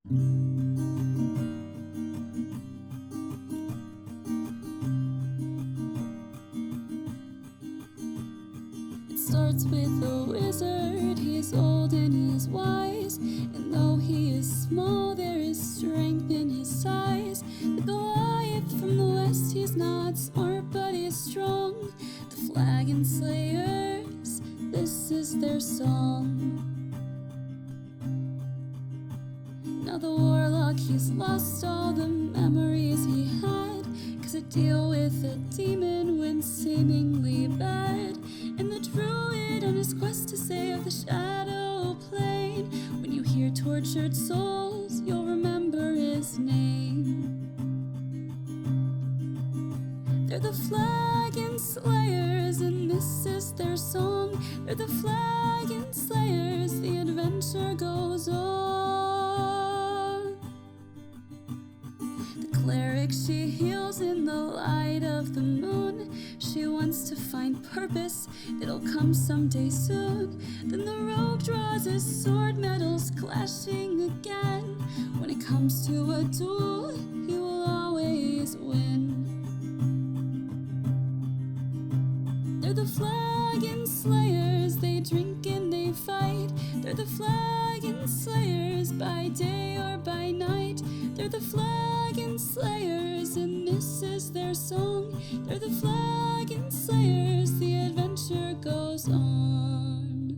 It starts with a wizard. He's old and he's wise, and though he is small, there is strength in his size. The Goliath from the west, he's not smart, but he's strong. The Flagon Slayers, this is their song. Now the warlock, he's lost all the memories he had, 'cause to deal with a demon went seemingly bad. And the druid on his quest to save the shadow plane. When you hear tortured souls, you'll remember his name. They're the Flagon Slayers, and this is their song. They're the Flagon Slayers, the adventure goes on. The cleric, she heals in the light of the moon. She wants to find purpose, it'll come someday soon. Then the rogue draws his sword, metals clashing again. When it comes to a duel, he will always win. They're the Flagon Slayers, they drink and they fight. They're the Flagon Slayers, by day or by night. They're the Flagon Slayers, and this is their song. They're the Flagon Slayers, the adventure goes on.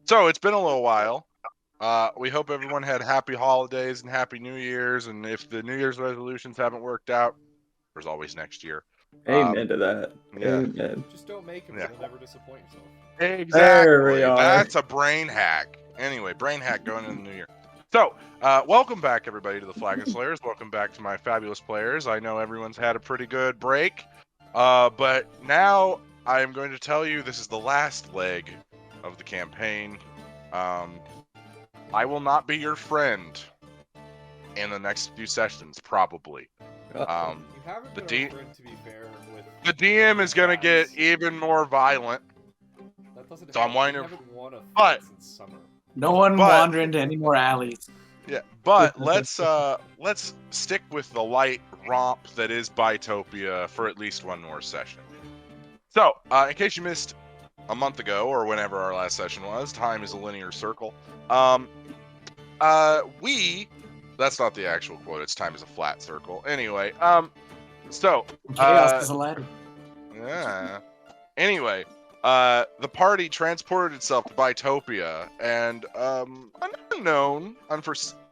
So it's been a little while. We hope everyone had happy holidays and happy New Year's. And if the New Year's resolutions haven't worked out, there's always next year. Amen to that. Yeah. Amen. Just don't make them, Yeah. so you'll never disappoint yourself. Exactly. There we are. That's a brain hack. Anyway, brain hack going into the new year. So, welcome back, everybody, to the Flagon Slayers. Welcome back to my fabulous players. I know everyone's had a pretty good break, but now I am going to tell you this is the last leg of the campaign. I will not be your friend in the next few sessions, probably. You haven't the been our friend, to be fair. With The DM is going to get even more violent. that doesn't So I'm happen. wanting We to- haven't won a but- fight since summer. No one But- wander into any more alleys. Yeah, but let's stick with the light romp that is Bitopia for at least one more session. So, in case you missed a month ago or whenever our last session was, time is a linear circle. That's not the actual quote. It's time is a flat circle. Anyway, Chaos is a ladder. yeah. Anyway, the party transported itself to Bitopia, and an unknown,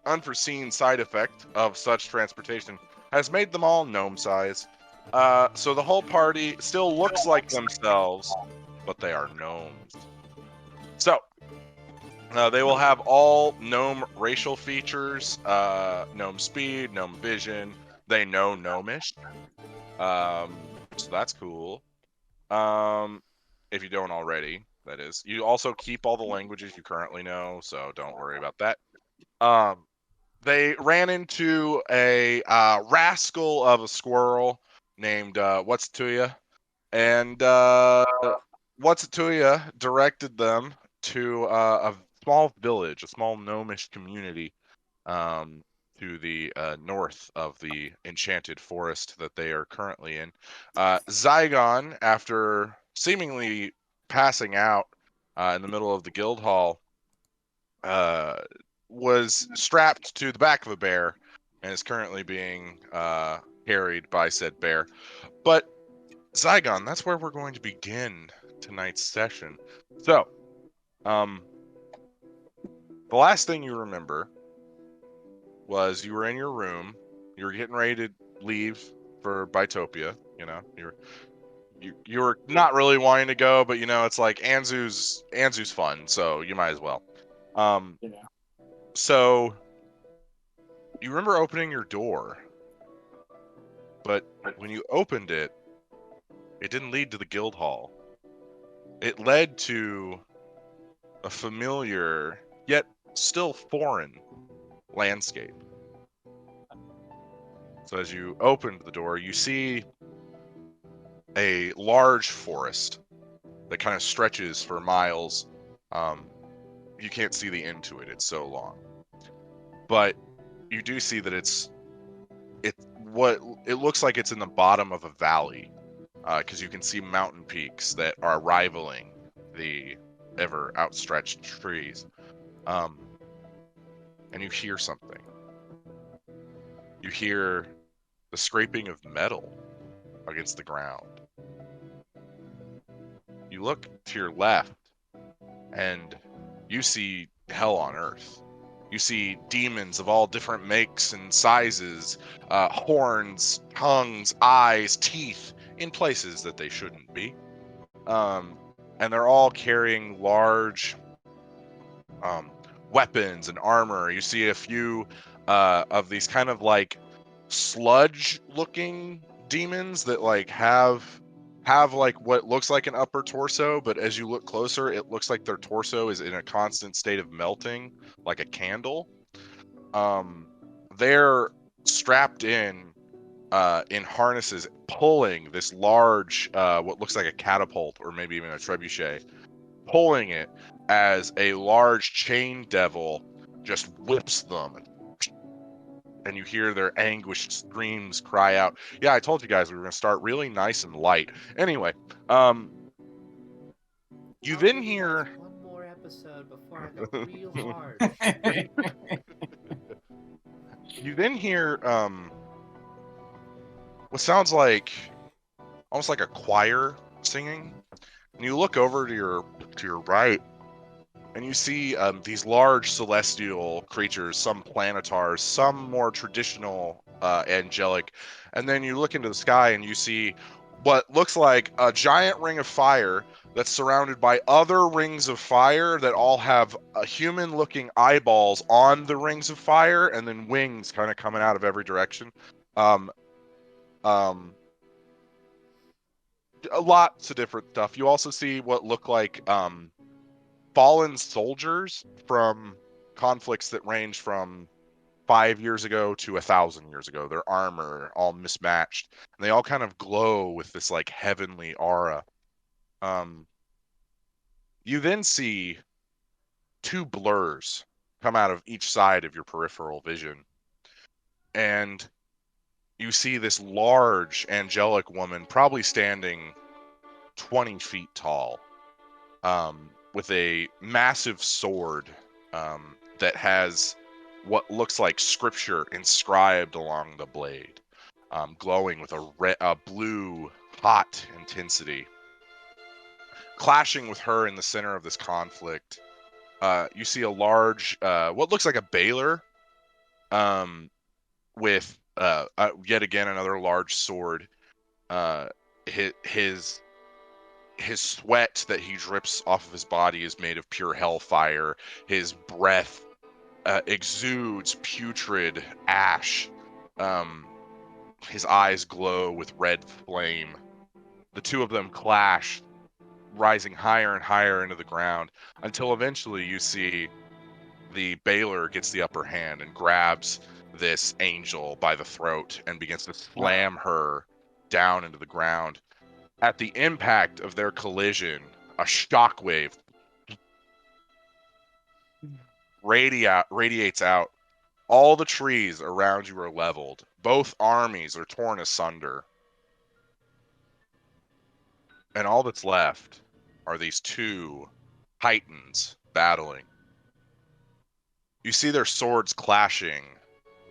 unforeseen side effect of such transportation has made them all gnome size. So the whole party still looks like themselves, but they are gnomes. So, they will have all gnome racial features, gnome speed, gnome vision. They know gnomish. So that's cool. If you don't already, that is. You also keep all the languages you currently know, so don't worry about that. They ran into a rascal of a squirrel named What's It To Ya, and What's It To Ya directed them to a small village, a small gnomish community, to the north of the enchanted forest that they are currently in. Zygon, after seemingly passing out in the middle of the guild hall, was strapped to the back of a bear and is currently being carried by said bear. But Zygon, that's where we're going to begin tonight's session. So, the last thing you remember was you were in your room, you were getting ready to leave for Bitopia, you know, you were not really wanting to go, but you know, it's like Anzu's fun, so you might as well. Yeah. So you remember opening your door, but when you opened it, it didn't lead to the guild hall. It led to a familiar, yet still foreign, landscape. So as you opened the door, you see a large forest that kind of stretches for miles. You can't see the end to it; it's so long. But you do see that it looks like it's in the bottom of a valley, because you can see mountain peaks that are rivaling the ever outstretched trees. And you hear something. You hear the scraping of metal against the ground. You look to your left, and you see hell on earth. You see demons of all different makes and sizes, horns, tongues, eyes, teeth, in places that they shouldn't be. And they're all carrying large weapons and armor. You see a few of these kind of like sludge-looking demons that like have like what looks like an upper torso, but as you look closer, it looks like their torso is in a constant state of melting, like a candle. They're strapped in harnesses, pulling this large, what looks like a catapult or maybe even a trebuchet, pulling it as a large chain devil just whips them. And you hear their anguished screams cry out. Yeah, I told you guys we were going to start really nice and light. Anyway, you then hear... one more episode before I go real hard. You then hear what sounds like almost like a choir singing. And you look over to your right, and you see these large celestial creatures, some planetars, some more traditional angelic. And then you look into the sky and you see what looks like a giant ring of fire that's surrounded by other rings of fire that all have human-looking eyeballs on the rings of fire, and then wings kind of coming out of every direction. Lots of different stuff. You also see what look like fallen soldiers from conflicts that range from 5 years ago to 1,000 years ago. Their armor all mismatched, and they all kind of glow with this like heavenly aura. You then see two blurs come out of each side of your peripheral vision, and you see this large angelic woman, probably standing 20 feet tall, with a massive sword that has what looks like scripture inscribed along the blade, glowing with a blue, hot intensity. Clashing with her in the center of this conflict, you see a large, what looks like a baler, with yet again another large sword. His sweat that he drips off of his body is made of pure hellfire. His breath exudes putrid ash. His eyes glow with red flame. The two of them clash, rising higher and higher into the ground, until eventually you see the Baylor gets the upper hand and grabs this angel by the throat and begins to slam her down into the ground. At the impact of their collision, a shockwave radiates out. All the trees around you are leveled. Both armies are torn asunder. And all that's left are these two titans battling. You see their swords clashing,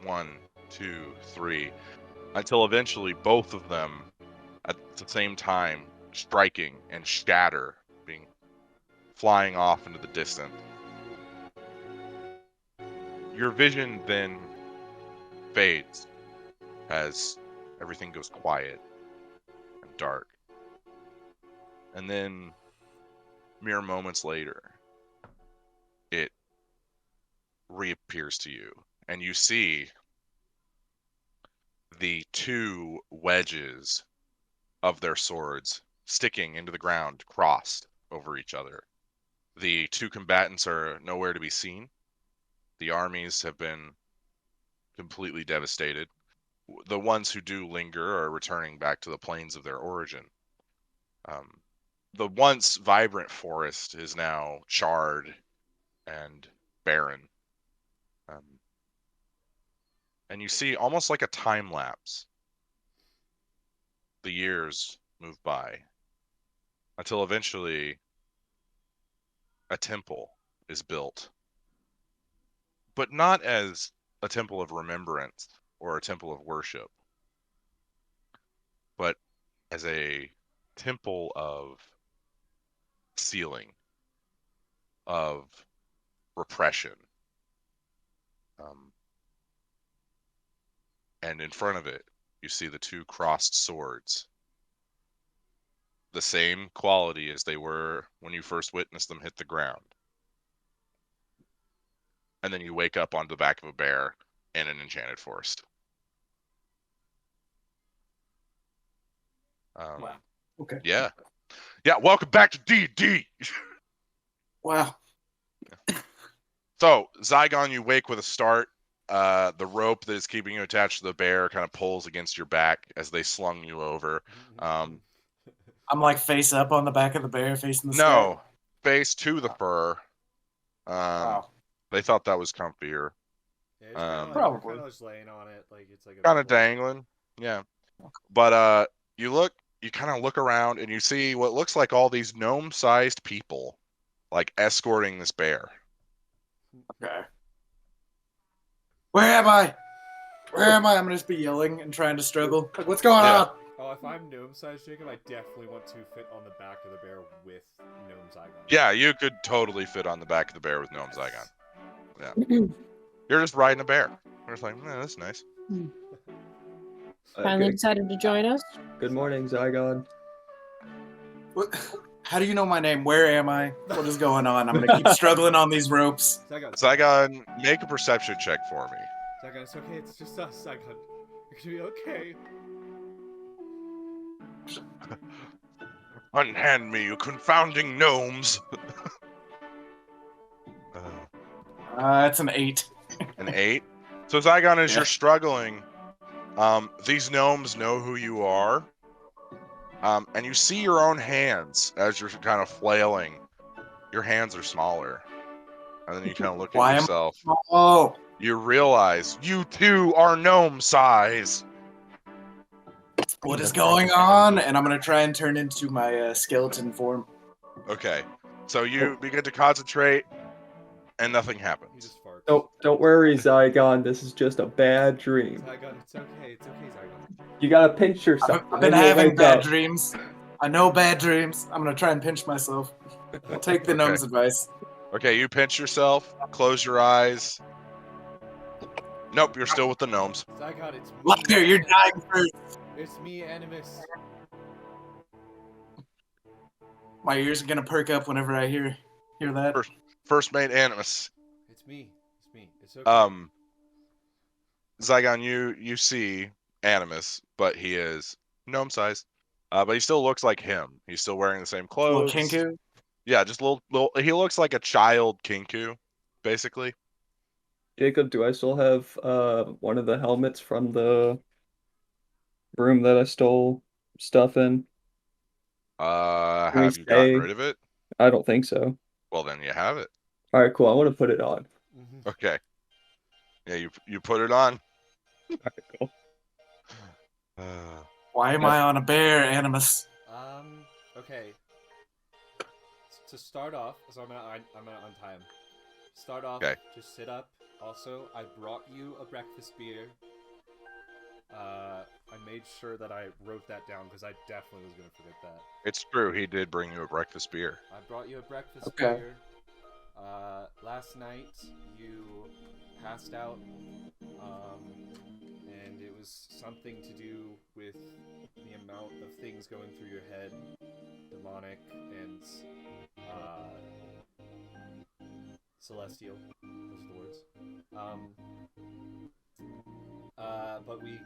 1, 2, 3, until eventually both of them at the same time striking and shatter, flying off into the distance. Your vision then fades as everything goes quiet and dark. And then, mere moments later, it reappears to you, and you see the two wedges of their swords sticking into the ground, crossed over each other. The two combatants are nowhere to be seen. The armies have been completely devastated. The ones who do linger are returning back to the plains of their origin. The once vibrant forest is now charred and barren. And you see almost like a time lapse. The years move by until eventually a temple is built, but not as a temple of remembrance or a temple of worship, but as a temple of sealing, of repression. And in front of it, you see the two crossed swords, the same quality as they were when you first witnessed them hit the ground. And then you wake up on the back of a bear in an enchanted forest. Wow. Okay. Yeah. Yeah, welcome back to D&D. Wow. So, Zygon, you wake with a start. The rope that is keeping you attached to the bear kind of pulls against your back as they slung you over. Mm-hmm. I'm like face up on the back of the bear, facing the No, face to the fur. Wow. They thought that was comfier. Yeah, it's kind of like Probably. you're kind of just laying on it, like it's like a Kind of blanket. dangling. Yeah. But you kind of look around and you see what looks like all these gnome-sized people like escorting this bear. Okay. Where am I? Where am I? I'm gonna just be yelling and trying to struggle. Like, what's going Yeah. on? Oh, if I'm gnome-sized, Jacob, I definitely want to fit on the back of the bear with gnome Zygon. Yeah, you could totally fit on the back of the bear with Gnome Zygon. Yeah. You're just riding a bear. You're just like, that's nice. Finally Okay. decided to join us. Good morning, Zygon. What? How do you know my name? Where am I? What is going on? I'm gonna keep struggling on these ropes. Zygon, make a perception check for me. Zygon, it's okay. It's just us, Zygon. You're gonna be okay. Unhand me, you confounding gnomes! It's an 8. An 8? So Zygon, as Yeah. you're struggling, these gnomes know who you are. And you see your own hands as you're kind of flailing. Your hands are smaller. And then you kind of look Why at am yourself. Oh, You realize you too are gnome size. what is going on? And I'm gonna try and turn into my skeleton form. Okay. So you begin to concentrate, and nothing He happens. just farts. Don't worry, Zygon. This is just a bad dream. Zygon, it's okay. It's okay, Zygon. You gotta pinch yourself. I've been then you'll having wake bad up. dreams. I know bad dreams. I'm gonna try and pinch myself. I'll take the Okay. gnome's advice. Okay, you pinch yourself, close your eyes. Nope, you're still with the gnomes. Zygon, it's me. Liar, you're dying first. It's me, Animus. My ears are gonna perk up whenever I hear that. First mate Animus. It's me. It's me. It's okay. Zygon, you see Animus, but he is gnome size. But he still looks like him. He's still wearing the same Little clothes. kinku. Yeah, just little. He looks like a child Kinku, basically. Jacob, do I still have one of the helmets from the room that I stole stuff in? Have you gotten stay? rid of it? I don't think so. Well, then you have it. All right, cool. I want to put it on. Mhm. Okay. Yeah, you put it on. All right, cool. Why am I on a bear, Animus? Okay. To start off, so I'm gonna untie him. Start off. Okay. Just sit up. Also, I brought you a breakfast beer. I made sure that I wrote that down because I definitely was gonna forget that. It's true. He did bring you a breakfast beer. I brought you a breakfast Okay. beer. Last night you passed out, and it was something to do with the amount of things going through your head, demonic and celestial. Those are the words. But we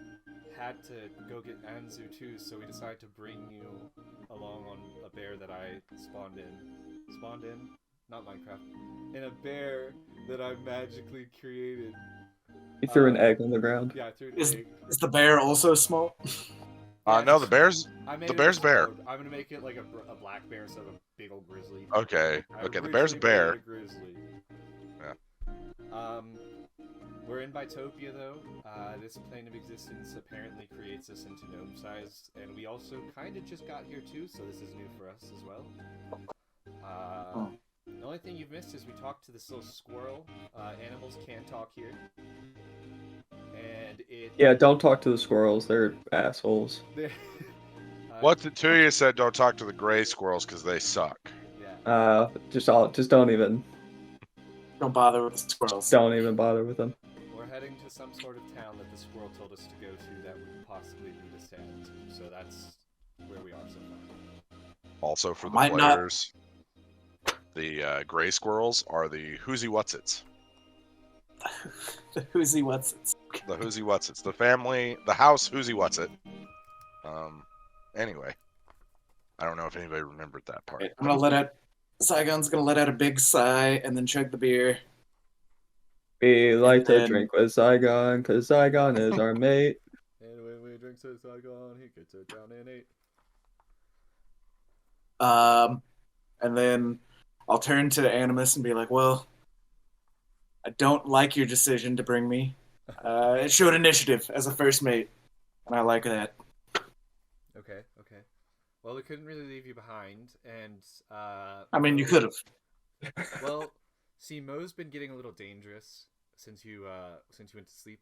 had to go get Anzu too, so we decided to bring you along on a bear that I spawned in? Not Minecraft. In a bear that I magically created. He threw an egg on the ground. Yeah, I threw an Is egg. is the bear also small? Yeah, No, the bear's I made the it bear's bear. explode. I'm gonna make it like a black bear instead of a big old grizzly. Okay. I Okay, the bear's a originally made bear. it a grizzly. We're in Bitopia though. This plane of existence apparently creates us into gnome size, and we also kind of just got here too, so this is new for us as well. The only thing you've missed is we talked to this little squirrel. Animals can talk here, and it. Yeah, don't talk to the squirrels. They're assholes. What's it to you said don't talk to the gray squirrels because they suck. Yeah. Just don't even bother with the squirrels. don't even bother with them. We're heading to some sort of town that the squirrel told us to go to that would possibly lead us to Anzu. So that's where we are so far. Also for the Might not- players, the gray squirrels are the Whoozy Whatsits. The Whoozy Whatsits. The Whoozy Whatsits. The family, the house Whoozy Whatsit. Anyway. I don't know if anybody remembered that part. I'm gonna let out. Saigon's gonna let out a big sigh and then chug the beer. We like to then- drink with Zygon, because Zygon is our mate. And when we drink to Saigon, he gets it down in 8. And then I'll turn to Animus and be like, "Well, I don't like your decision to bring me. It showed initiative as a first mate, and I like that." Okay. Well, we couldn't really leave you behind, and I mean, you could have. Well, see, Mo's been getting a little dangerous since you went to sleep.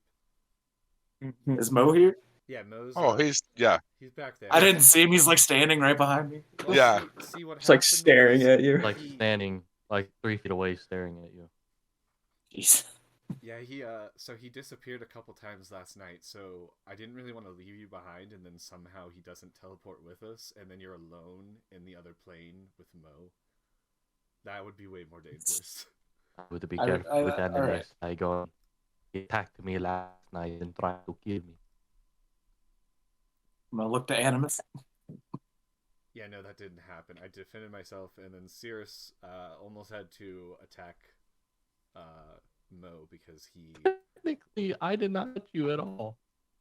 Is Mo here? Yeah, Mo's. Oh, he's back there. I didn't see him. He's like standing right behind me. Well, Yeah. See what It's like happened staring was at you. Like standing like 3 feet away, staring at you. Jeez. Yeah, he disappeared a couple times last night, so I didn't really want to leave you behind, and then somehow he doesn't teleport with us, and then you're alone in the other plane with Mo. That would be way more dangerous. I would be careful with all enemies. right. Saigon. He attacked me last night and tried to kill me. I'm gonna look to Animus. Yeah, no, that didn't happen. I defended myself, and then Cirrus almost had to attack Mo because Technically, I did not hit you at all.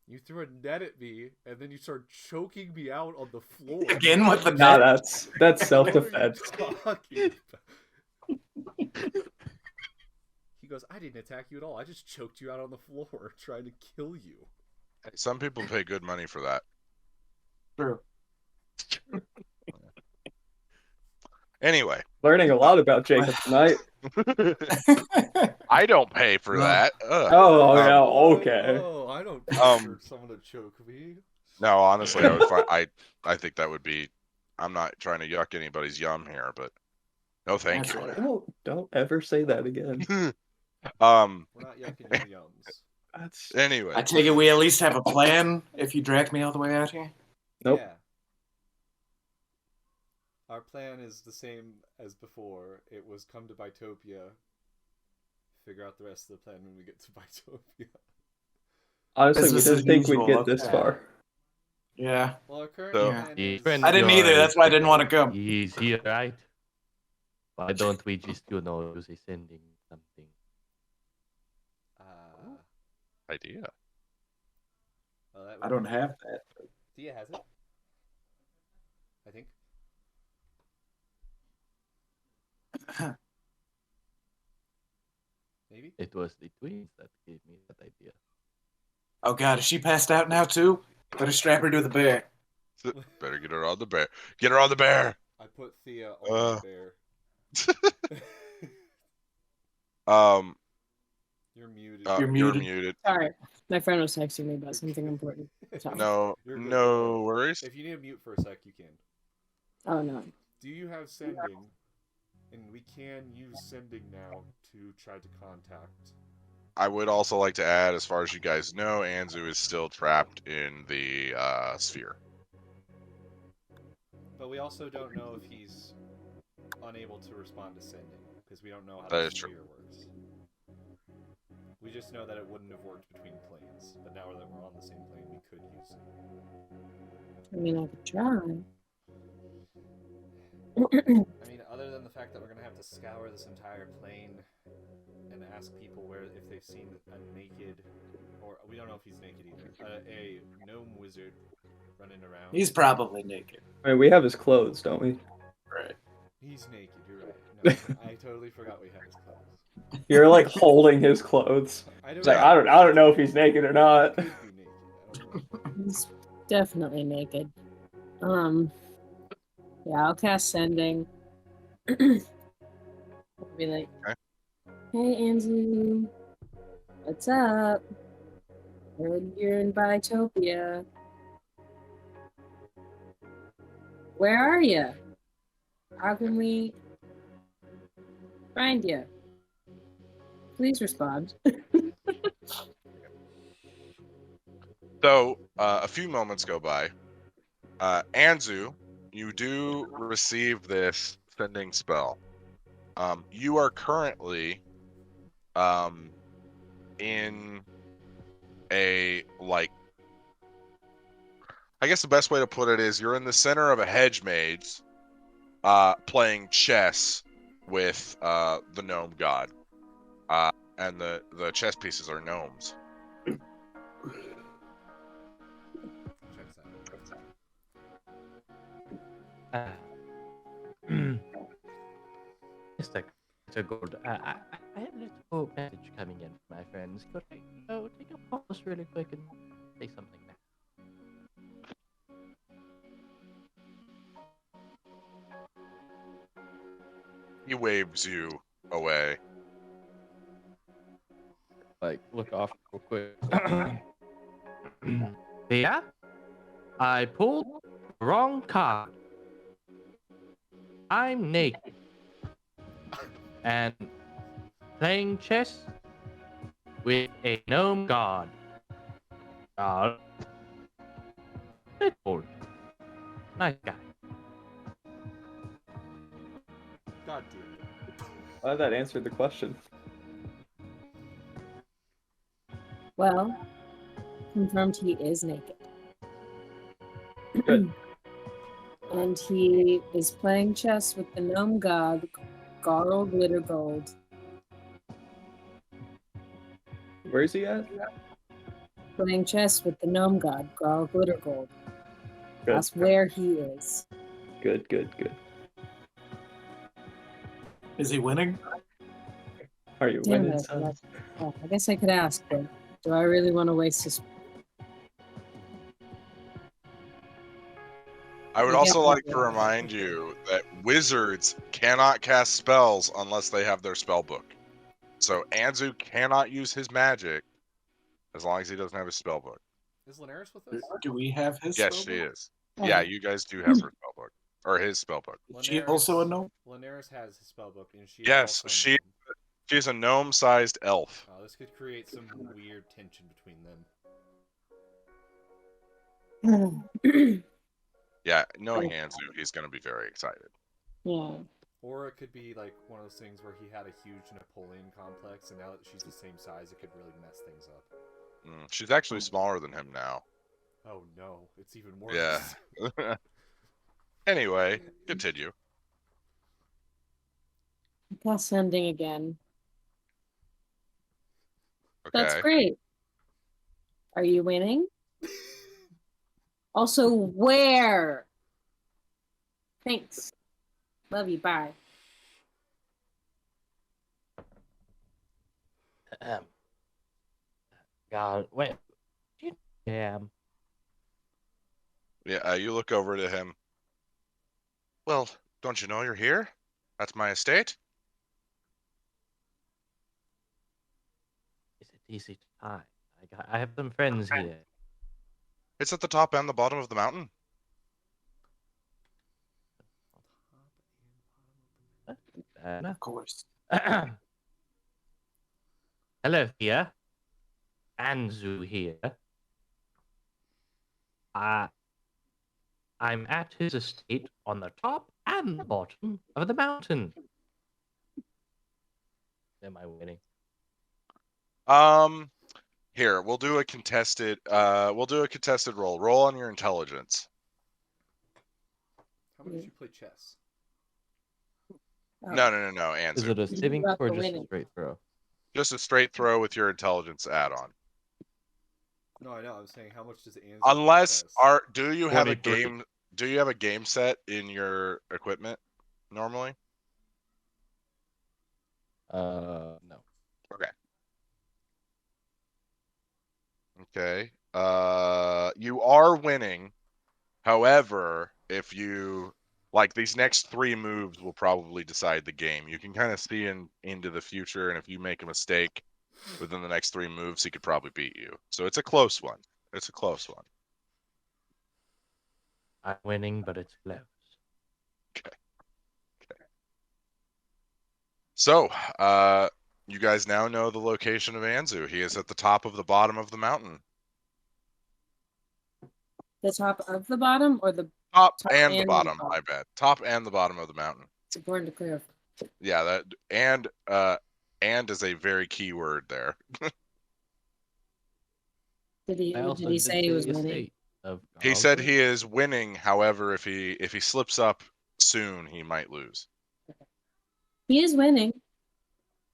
you threw a net at me, and then you started choking me out on the floor. Again with the Nah, net. that's What are you self-defense. talking about? He goes, I didn't attack you at all. I just choked you out on the floor trying to kill you. some people pay good money for that. True. Anyway. Learning a lot about Jacob tonight. I don't pay for that. Ugh. Oh, yeah, okay. Oh, I don't Um, for someone to choke me. No, honestly, I would I think that would be. I'm not trying to yuck anybody's yum here, but no, thank That's you. right. Don't ever say that again. We're not yucking your yums. That's Anyway, I take it we at least have a plan if you drag me all the way out here. Nope. Yeah. Our plan is the same as before. It was come to Bitopia, figure out the rest of the plan when we get to Bitopia. honestly, we Business didn't as think we'd usual, get this okay. far. Yeah. Well, our current So- plan Yeah. is... I didn't either. That's why I didn't want to come. He's here, right? Why don't we just, use a sending something? idea. Well, that I don't have that. Thea has it. I think. Maybe? It was the twins that gave me that idea. Oh god, is she passed out now too? Better strap her to the bear. Better get her on the bear. Get her on the bear. I put Thea on the bear. You're muted. You're You're muted. muted. Sorry, my friend was texting me about something important. So. No, You're good. no worries. If you need to mute for a sec, you can. Oh no. Do you have sending? And we can use sending now to try to contact. I would also like to add, as far as you guys know, Anzu is still trapped in the sphere. But we also don't know if he's unable to respond to sending, because we don't know how That the is true. sphere works. We just know that it wouldn't have worked between planes, but now that we're on the same plane, we could use it. I mean, I could try. I mean, other than the fact that we're gonna have to scour this entire plane and ask people where if they've seen a naked, or we don't know if he's naked either, a gnome wizard running around. He's probably naked. I mean, we have his clothes, don't we? Right. He's naked. You're right. No, I totally forgot we had his clothes. You're like holding his clothes. It's like I don't know if he's naked or not. He could be naked. I don't know. He's definitely naked. Yeah, I'll cast sending. I'll be like, Okay. hey Anzu, what's up? Heard you're in Bitopia. Where are you? How can we find you? Please respond. So, a few moments go by. Anzu, you do receive this sending spell. You are currently in a, like, I guess the best way to put it is you're in the center of a hedge maze playing chess with the gnome god. And the chess pieces are gnomes. Checks out. Mr. Gold, I have a little message coming in from my friends. Could I go take a pause really quick and say something now? He waves you away. Like, look off real quick. Yeah? I pulled the wrong card. I'm naked. And playing chess with a gnome god. Bitopia. Nice guy. God damn it. Glad that answered the question. Well, confirmed he is naked. Good. And he is playing chess with the gnome god, Garl Glitter Gold. Where is he at? Playing chess with the gnome god, Garl Glitter Gold. Good. That's where he is. Good. Is he winning? Are you Damn winning, it. son? Oh, I guess I could ask, but do I really want to waste his... I would I also guess like I to will. remind you that wizards cannot cast spells unless they have their spell book. So Anzu cannot use his magic as long as he doesn't have his spell book. Is Linares with us? Do we have his Yes, spell she book? is. Oh. Yeah, you guys do have her spell book. Or his spell book. Is she also a gnome? Linares has his spellbook, and she is Yes, also she's a gnome-sized elf. Oh, this could create some weird tension between them. Yeah, knowing Anzu, he's going to be very excited. Yeah. Or it could be like one of those things where he had a huge Napoleon complex, and now that she's the same size, it could really mess things up. She's actually smaller than him now. Oh no, it's even worse. Yeah. Anyway, continue. Plus sending again. Okay. That's great. Are you winning? Also, where? Thanks. Love you. Bye. God, wait. Yeah. Yeah, you look over to him. Well, don't you know you're here? That's my estate. Is it easy to find? I have some friends here. It's at the top and the bottom of the mountain. Of course. Hello here. Anzu here. I'm at his estate on the top and the bottom of the mountain. Am I winning? Here, we'll do a contested roll. Roll on your intelligence. How much did you play chess? No, Oh. Anzu. Is it a saving About or the just a winning. straight throw? Just a straight throw with your intelligence add-on. No, I know. I was saying, how much does Anzu Unless cost? do you have a 23. game? Do you have a game set in your equipment normally? No. Okay. Okay. You are winning. However, if you like these next 3 moves will probably decide the game. You can kind of see into the future, and if you make a mistake within the next 3 moves, he could probably beat you. So it's a close one. It's a close one. I'm winning, but it's close. So, you guys now know the location of Anzu. He is at the top of the bottom of the mountain. The top of the bottom or the Top top and the and bottom, bottom? I bet. Top and the bottom of the mountain. It's important to clarify. Yeah, that and is a very key word there. Did he I also did he did say he was the winning? estate of He said Artlist. he is winning. However, if he slips up soon, he might lose. He is winning.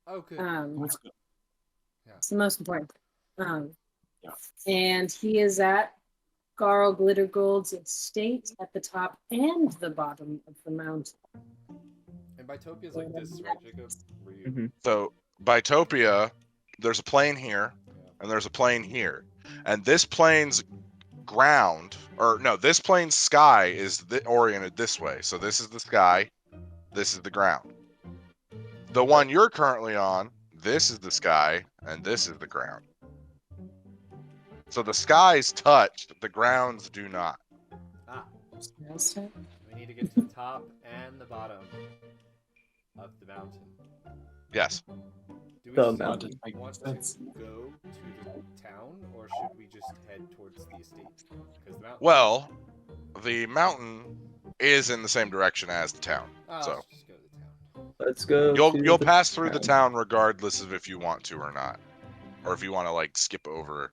Oh, good. That's good. It's the most important. Yeah. And he is at Garl Glittergold's estate at the top and the bottom of the mountain. And Bitopia's like this, right, Jacob? Were you? Mhm. So, Bitopia, there's a plane here, Yeah. and there's a plane here, and this plane's ground, or no, this plane's sky is oriented this way. So this is the sky, this is the ground. The one you're currently on, this is the sky, and this is the ground. So the skies touch, the grounds do not. Ah, Last time? we need to get to the top and the bottom of the mountain. Yes. Do we The still mountain makes want sense. to go to the town, or should we just head towards the estate? Because the mountain. Well, the mountain is in the same direction as the town. Oh, So let's just go to the town. Let's go. you'll to pass through the town. town regardless of if you want to or not. Or if you want to like skip over.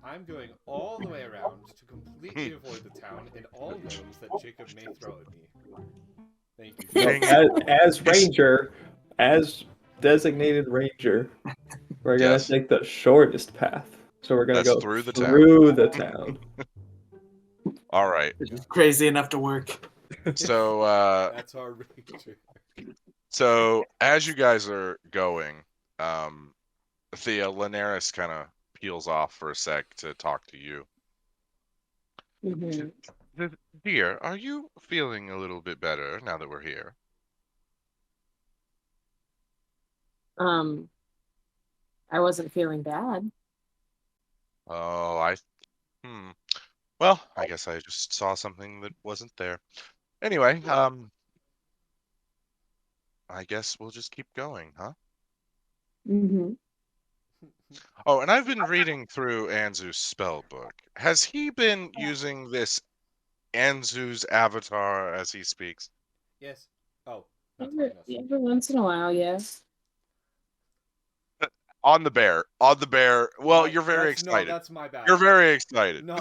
I'm going all the way around to completely avoid the town and all gnomes that Jacob may throw at me. Thank you. No, Dang. as ranger, as designated ranger, we're gonna Yes. take the shortest path. So we're gonna That's go through the town. through the town. All right. It's crazy enough to work. So That's our ranger. so as you guys are going, Thea, Linares kind of peels off for a sec to talk to you. Mhm. Dear, are you feeling a little bit better now that we're here? I wasn't feeling bad. Oh, Well, I guess I just saw something that wasn't there. Anyway, I guess we'll just keep going, huh? Mm-hmm. Oh, and I've been reading through Anzu's spell book. Has he been using this Anzu's avatar as he speaks? Yes. Oh, not talking to us. Every once in a while, yes. On the bear. Well, Right, you're very that's- excited. No, that's my bad. You're very excited. No,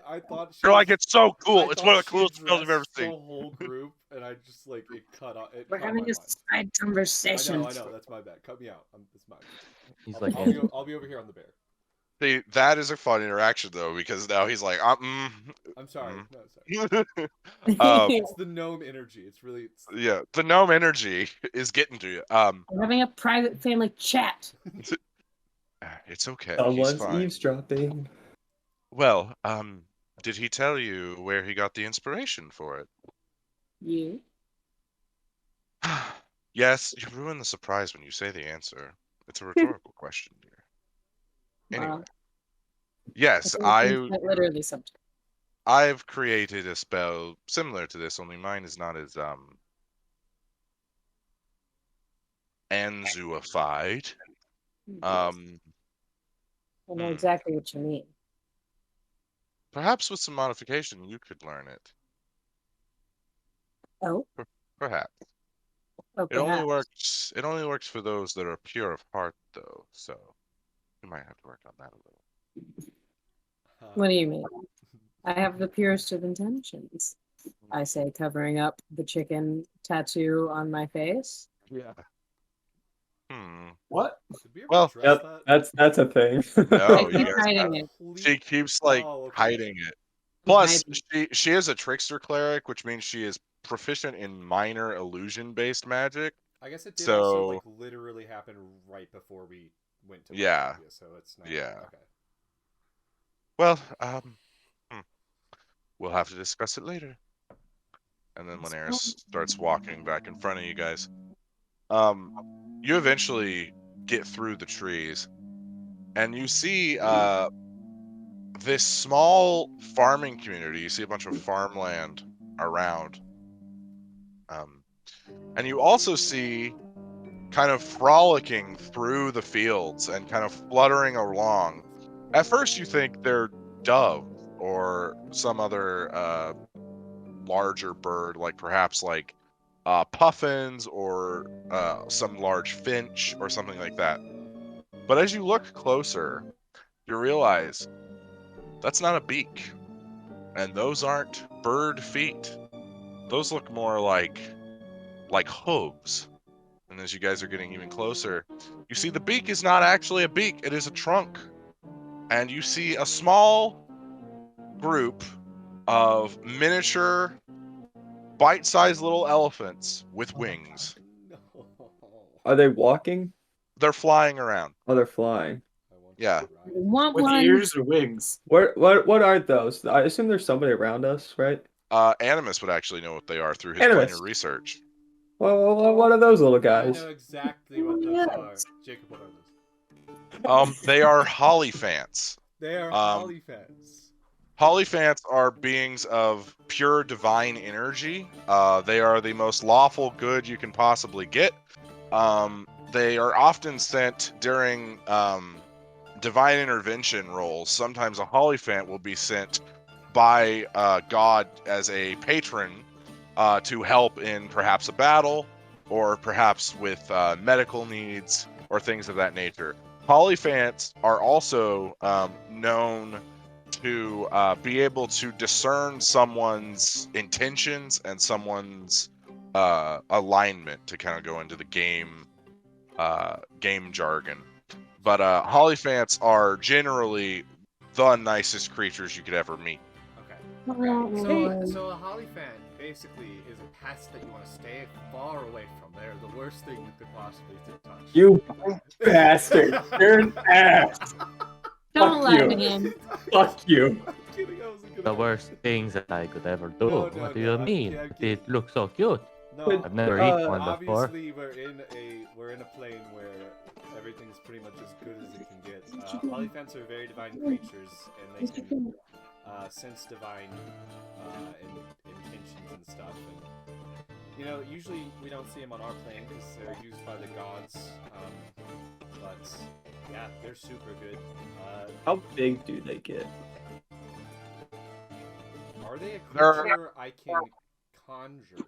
I thought she You're like, was- it's so cool. I It's one of the thought she coolest spells I've ever addressed seen. The whole group, and I just like it cut off. It We're cut having my a mind. side conversation. I know. That's my bad. Cut me out. It's mine. He's like, I'll be over here on the bear. See, that is a fun interaction though, because now he's like, I'm sorry. Mm. No, sorry. um, It's the gnome energy. It's really. It's... yeah, the gnome energy is getting to you. We're having a private family chat. It's okay. He's Someone's fine. eavesdropping. Well, did he tell you where he got the inspiration for it? You? Yes, you ruin the surprise when you say the answer. It's a rhetorical question, dear. Anyway, Wow. yes, Quite literally something. I've created a spell similar to this, only mine is not as Anzuified. I know exactly what you mean. Perhaps with some modification, you could learn it. Oh? Perhaps. Oh, It only perhaps. works. It only works for those that are pure of heart, though. So you might have to work on that a little. What do you mean? I have the purest of intentions. I say, covering up the chicken tattoo on my face. Yeah. What? Did we ever Well, address Yep, that? that's a thing. No, I you keep guys hiding have. it. She keeps like Oh, okay. hiding it. I'm Plus, hiding. she is a trickster cleric, which means she is proficient in minor illusion-based magic. I guess it did also So like literally happen right before we went to Yeah. Bitopia, so it's not Yeah. okay. Well, we'll have to discuss it later. And then Linares starts walking back in front of you guys. You eventually get through the trees, and you see this small farming community. You see a bunch of farmland around. And you also see kind of frolicking through the fields and kind of fluttering along. At first, you think they're doves or some other larger bird, like perhaps like puffins or some large finch or something like that. But as you look closer, you realize that's not a beak, and those aren't bird feet. Those look more like hooves. And as you guys are getting even closer, you see the beak is not actually a beak, it is a trunk. And you see a small group of miniature, bite-sized little elephants with wings. No. Are they walking? They're flying around. Oh, they're flying. I want Yeah. to I ride. want With one. ears or wings? What are those? I assume there's somebody around us, right? Animus would actually know what they are through his plenty Animus. of research. Well, what are those little I guys? know exactly what those Yes. are. Jacob, what are those? They are hollyphants. They are Um, hollyphants. Hollyphants are beings of pure divine energy. They are the most lawful good you can possibly get. They are often sent during divine intervention roles. Sometimes a hollyphant will be sent by God as a patron to help in perhaps a battle or perhaps with medical needs or things of that nature. Hollyphants are also known to be able to discern someone's intentions and someone's alignment, to kind of go into the game jargon. But hollyphants are generally the nicest creatures you could ever meet. Okay. Oh. So a hollyphant basically is a pest that you want to stay far away from. They're the worst thing you could possibly touch. You bastard! You're an ass. Don't Fuck lie you. to him. Fuck you. I'm kidding, I wasn't The gonna- worst things that I could ever do. No, What do no, you I'm mean? kidding, I'm It kidding. looks so cute. No, I've never eaten one before. obviously we're in a plane where everything's pretty much as good as it can get. Hollyphants are very divine creatures, and they can sense divine intentions and stuff. And, usually we don't see them on our plane because they're used by the gods. But yeah, they're super good. How big do they get? Are they a They're- creature I can conjure?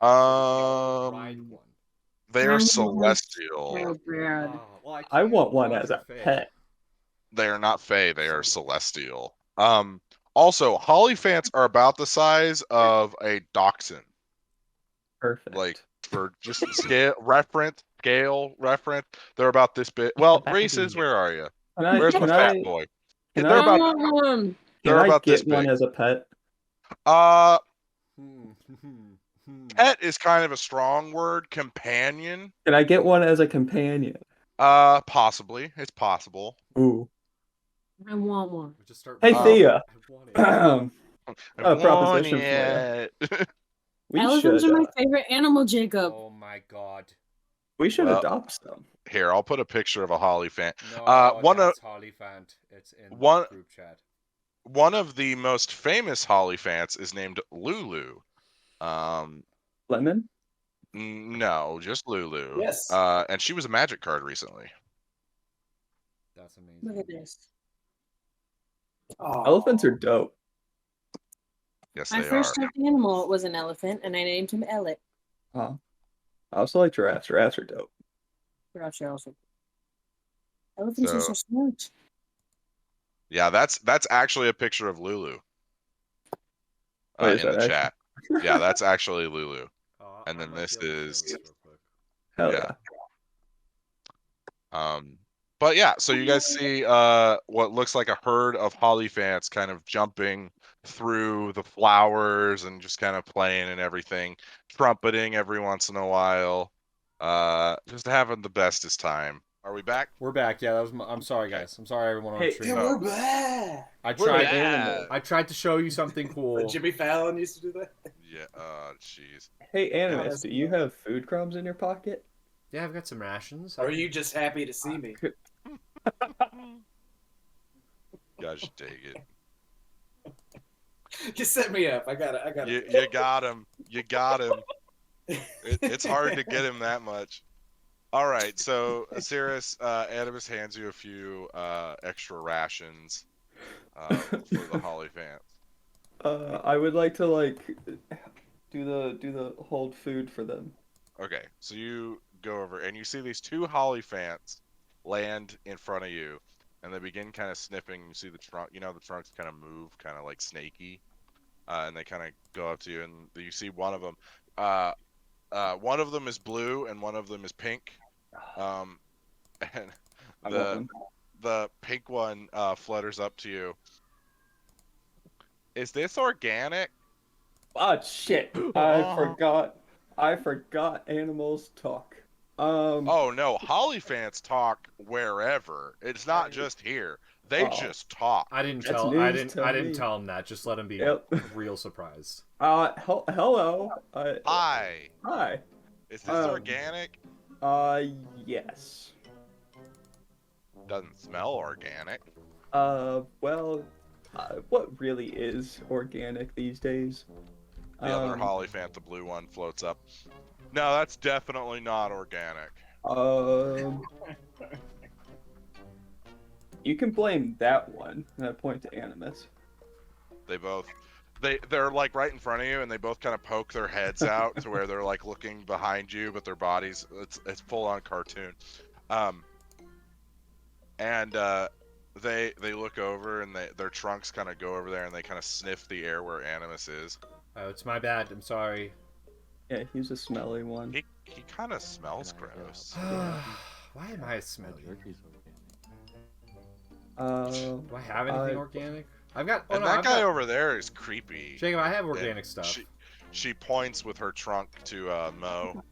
Ride Um, one. they are Mm. celestial. Oh, bad. Well, I can't want one as conjure a Fae. pet. They are not fey, they are celestial. Also, hollyphants are about the size of a dachshund. Perfect. Like, for just scale reference, they're about this big. Well, Back races, in- where are you? Can Where's my fat I boy? can They're I- about Can they're I about this get one big. as a pet? Pet is kind of a strong word. Companion, Can I get one as a companion? possibly. It's possible. Ooh. I want one. We just start. Hey, Thea. Thea. I want it. A proposition for you. We Elephants should are my favorite animal, Jacob. Oh my god. Well, adopt some. Here, I'll put a picture of a hollyphant. No, One of that's Hollyphant. It's in one- the group chat. one of the most famous hollyphants is named Lulu. Lemon? No, just Lulu. Yes. And she was a magic card recently. That's amazing. Look at this. Aw. Elephants are dope. Yes, My they first are. stuffed animal was an elephant, and I named him Elliot. Oh. I also like giraffes. Giraffes are dope. Giraffes are also. Elephants are So- so smart. Yeah, that's actually a picture of Lulu. Wait, is In that the chat. Yeah, that's actually Lulu. Oh, And I'm then gonna this be able to show is- this real quick. Hell Yeah. yeah. But yeah, so you guys see what looks like a herd of Hollyphants kind of jumping through the flowers and just kind of playing and everything, trumpeting every once in a while, just having the bestest time. Are we back? We're back. Yeah, that was. I'm sorry, Okay. guys. I'm sorry, everyone on Hey, stream. We're back. I We're tried. animals. I tried to show you something cool. Jimmy Fallon used to do that. Yeah, jeez. Hey, Animus, Honestly. do you have food crumbs in your pocket? Yeah, I've got some rations. Or are you just happy to see me? Gosh dang it. Just set me up. I got it. You got him. You got him. It's hard to get him that much. All right, so Asiris, Animus hands you a few extra rations for the Hollyphants. I would like to like do the hold food for them. Okay, so you go over and you see these two Hollyphants land in front of you, and they begin kind of sniffing. You see the trunk, the trunks kind of move, kind of like snaky, and they kind of go up to you, and you see one of them. One of them is blue, and one of them is pink. And the pink one flutters up to you. Is this organic? Oh shit! I forgot animals talk. Oh no, Hollyphants talk wherever. It's not just here. They just talk. I didn't That's tell. news to I didn't me. tell him that. Just let him be Yep. real surprised. Hello. Hi. Hi. Is this organic? Yes. Doesn't smell organic. Well, what really is organic these days? The other Hollyphant, the blue one, floats up. No, that's definitely not organic. You can blame that one. And I point to Animus. They're like right in front of you, and they both kind of poke their heads out to where they're like looking behind you, but their bodies, it's full on cartoon. And they look over, and their trunks kind of go over there, and they kind of sniff the air where Animus is. Oh, it's my bad. I'm sorry. Yeah, he's a smelly one. He kind of smells gross. Why am I smelly? Um, Do I have anything organic? I've got. Oh, And no, that I've guy got, over there is creepy. Jacob, I have And organic stuff. She points with her trunk to Mo.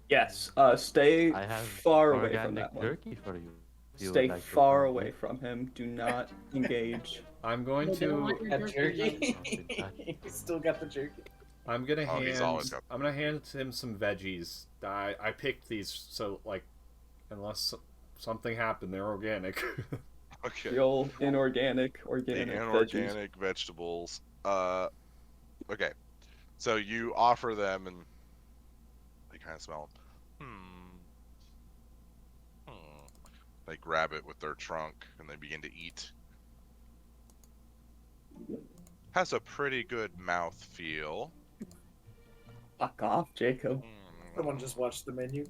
yes. Stay I have far away from organic that one. turkey for you. If you would Stay like to far try away it. from him. Do not engage. I'm going They don't to. want your Got jerky. jerky. You still got the jerky. I'm gonna Oh, he's always got- I'm gonna hand him some veggies. I picked these, so like, unless something happened, they're organic. Okay. The old inorganic, The organic veggies. inorganic vegetables. Okay. So you offer them, and they kind of smell them. They grab it with their trunk, and they begin to eat. Has a pretty good mouth feel. Fuck off, Jacob. Someone just watched the menu.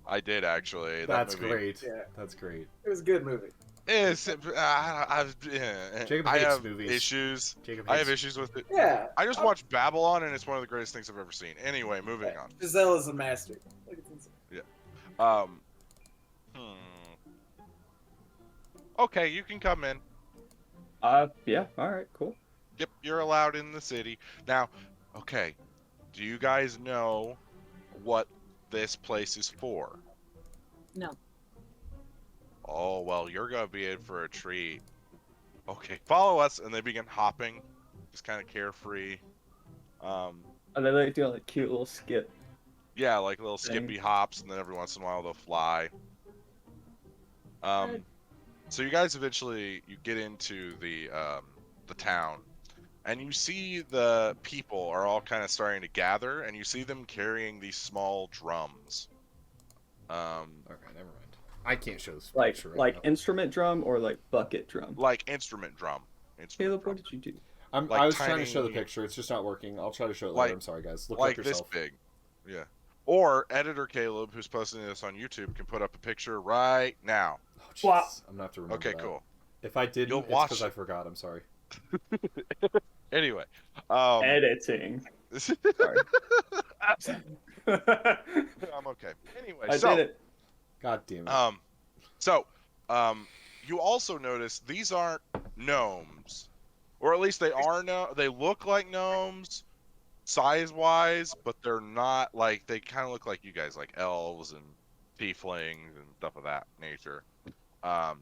I did actually. That's that movie great. Yeah. That's great. It was a good movie. Is Jacob I hates have movies. issues. Jacob I have hates- issues with it. Yeah. I just watched Babylon, and it's one of the greatest things I've ever seen. Anyway, moving on. Giselle is a master. Look at this. Okay, you can come in. Yeah, alright, cool. Yep, you're allowed in the city. Now, okay, do you guys know what this place is for? No. Oh, well, you're gonna be in for a treat. Okay, follow us, and they begin hopping, just kind of carefree. And they like doing like cute little skip. Yeah, like little Thing. skippy hops, and then every once in a while they'll fly. So you guys eventually you get into the town, and you see the people are all kind of starting to gather, and you see them carrying these small drums. Okay, never mind. I can't show this Like picture right now. instrument drum or like bucket drum. Like instrument drum. Caleb, what did you do? I like was trying to show the tiny- picture. It's just not working. I'll try to show it Like- later. I'm sorry, guys. Look Like up this yourself. big. Yeah. Or editor Caleb, who's posting this on YouTube, can put up a picture right now. Oh, jeez. Wow. I'm gonna have to remember Okay, that. cool. If I didn't, You'll it's watch because it. I forgot. I'm sorry. Anyway, Editing. Sorry. I'm okay. Anyway, I so did it. God damn it. So, you also notice these aren't gnomes, or at least they are they look like gnomes size-wise, but they're not like they kind of look like you guys, like elves and tieflings and stuff of that nature. Um,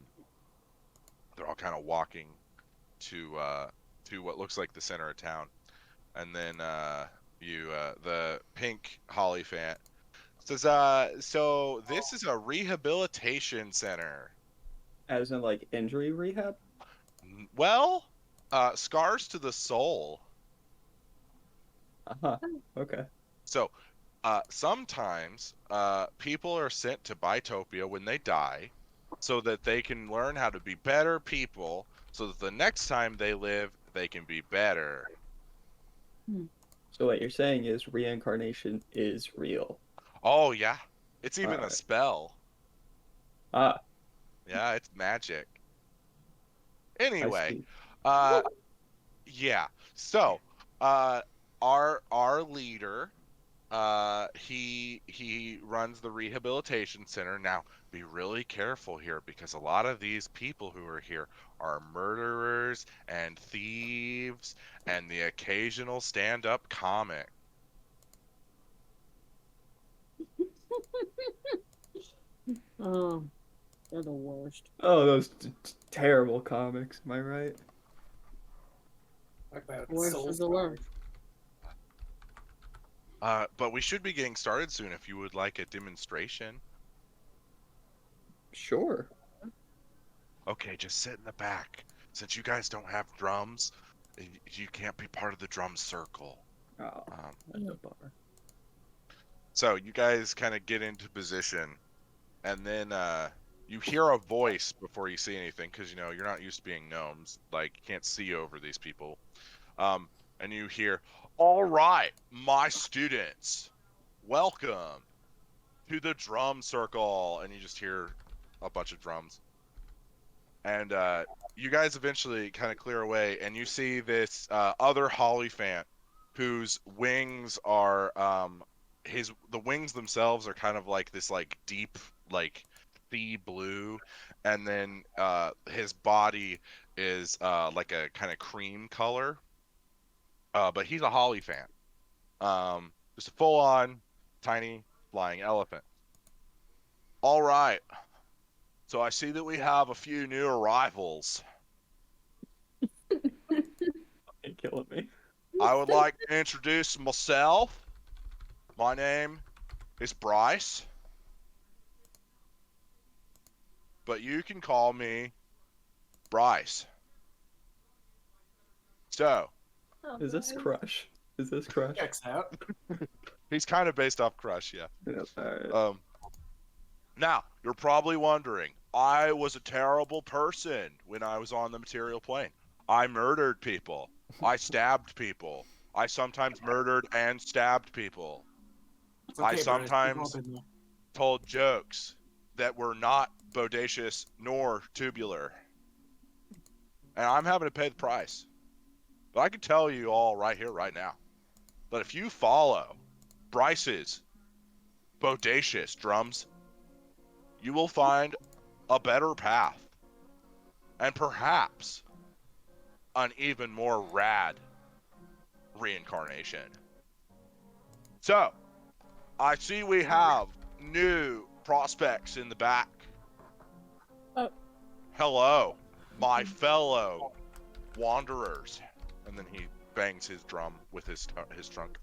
they're all kind of walking to what looks like the center of town, and then the pink Hollyphant says, so this is a rehabilitation center. As in like injury rehab? Well, scars to the soul. Uh-huh. Okay. So, sometimes people are sent to Bitopia when they die, so that they can learn how to be better people, so that the next time they live, they can be better. So what you're saying is reincarnation is real. Oh yeah, it's even a Alright. spell. Ah, Yeah, it's magic. I Anyway, see. yeah. So, our leader, he runs the rehabilitation center. Now, be really careful here because a lot of these people who are here are murderers and thieves and the occasional stand-up comic. Oh, they're the worst. Oh, those terrible comics, am I right? Like that Worst soul is the love. But we should be getting started soon if you would like a demonstration. Sure. Okay, just sit in the back. Since you guys don't have drums, you can't be part of the drum circle. Oh, that's a bummer. So you guys kind of get into position, and then you hear a voice before you see anything, because you know you're not used to being gnomes. Like you can't see over these people. And you hear, "All right, my students, welcome to the drum circle," and you just hear a bunch of drums. And you guys eventually kind of clear away, and you see this other Hollyphant, whose wings are the wings themselves are kind of like this like deep like sea blue, and then his body is like a kind of cream color. But he's a Hollyphant, just a full-on tiny flying elephant. All right. So I see that we have a few new arrivals. You're killing me. I would like to introduce myself. My name is Bryce, but you can call me Bryce. So, Is this Crush? Is this Crush? Checks out. he's kind of based off Crush, yeah. Yep, alright. Now, you're probably wondering, I was a terrible person when I was on the material plane. I murdered people. I stabbed people. I sometimes murdered and stabbed people. It's okay, I Bryce, sometimes we've all been there. told jokes that were not bodacious nor tubular. And I'm having to pay the price. But I can tell you all right here, right now, that if you follow Bryce's bodacious drums, you will find a better path. And perhaps an even more rad reincarnation. So, I see we have new prospects in the back. Hello, my fellow wanderers. And then he bangs his drum with his trunk,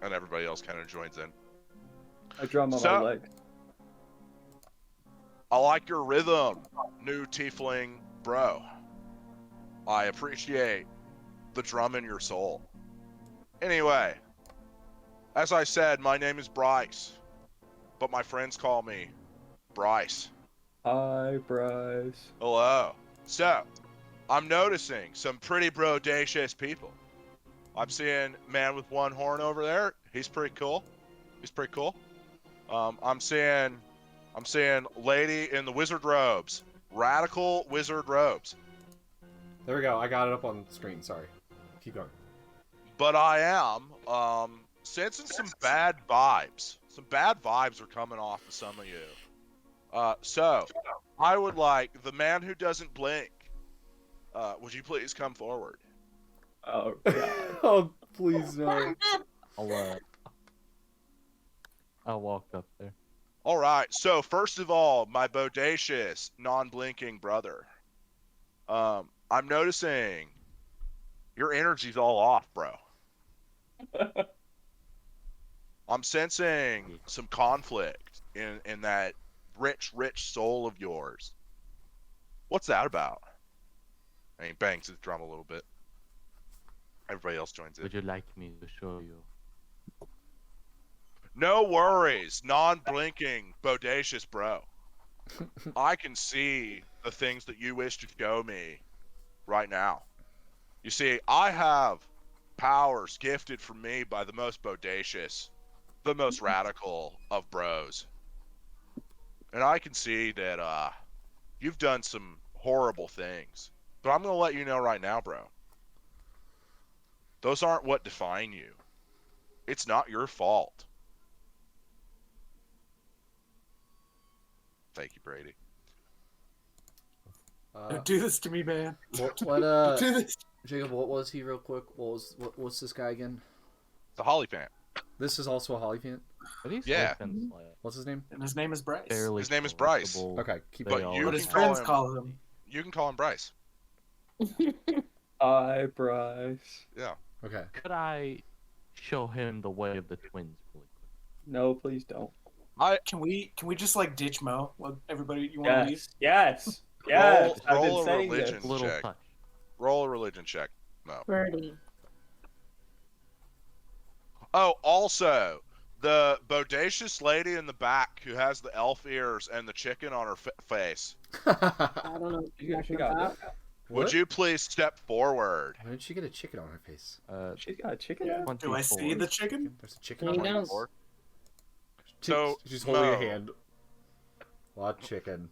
and everybody else kind of joins in. I drum on my leg. I like your rhythm, new tiefling bro. I appreciate the drum in your soul. Anyway, as I said, my name is Bryce, but my friends call me Bryce. Hi, Bryce. Hello. So, I'm noticing some pretty bodacious people. I'm seeing man with one horn over there. He's pretty cool. I'm seeing lady in the wizard robes. Radical wizard robes. There we go. I got it up on the screen. Sorry. Keep going. But I am sensing some bad vibes. Some bad vibes are coming off of some of you. So I would like the man who doesn't blink. Would you please come forward? Oh god. Oh, please no. I'll walk up there. All right. So first of all, my bodacious, non-blinking brother. I'm noticing your energy's all off, bro. I'm sensing some conflict in that rich soul of yours. What's that about? And he bangs his drum a little bit. Everybody else joins in. Would you like me to show you? No worries, non-blinking, bodacious bro. I can see the things that you wish to show me right now. You see, I have powers gifted from me by the most bodacious, the most radical of bros. And I can see that you've done some horrible things. But I'm going to let you know right now, bro. Those aren't what define you. It's not your fault. Thank you, Brady. Don't do this to me, man. What Don't do this. Jacob, what was he real quick? What's this guy again? The Holly Pant. This is also a Hollyphant? But he's Yeah. What's his name? And his name is Bryce. His name is Bryce. Okay, keep But going. you But can his call friends him- call him. You can call him Bryce. Hi, Bryce. Yeah. Okay. Could I show him the way of the twins really quick? No, please don't. Can we just like ditch Mo? What, everybody, you want to leave? Yes. Yes. I've Roll been a saying religion this. A little check. touch. Roll a religion check. No. Birdie. Oh, also, the bodacious lady in the back who has the elf ears and the chicken on her face. I don't know what She you're actually talking got about. Would you please step forward? Why did she get a chicken on her face? She's got a chicken. Yeah. Do I see 24. the chicken? There's a chicken No, on you her don't. face. Or- So, So, she's holding a Mo. hand. What chicken?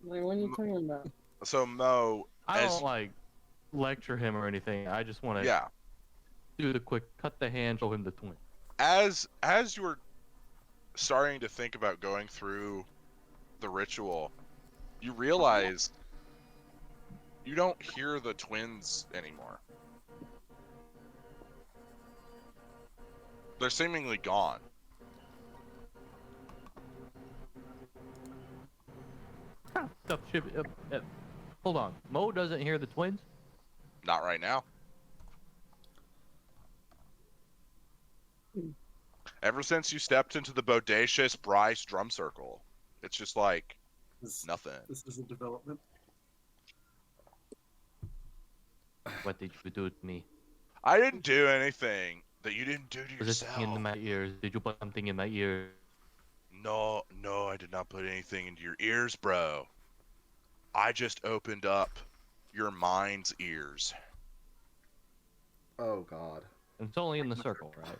Like, what are you talking about? So, Mo, I as- don't like lecture him or anything. I just want to yeah, do the quick cut the hand, show him the twin. as you were starting to think about going through the ritual, you realize you don't hear the twins anymore. They're seemingly gone. Stuff hold on. Mo doesn't hear the twins? Not right now. Ever since you stepped into the bodacious Bryce drum circle, it's just like This, nothing. this is a development. What did you do to me? I didn't do anything that you didn't do to Was it yourself. in my ears? Did you put something in my ear? No, I did not put anything into your ears, bro. I just opened up your mind's ears. Oh God. It's only in the circle, right?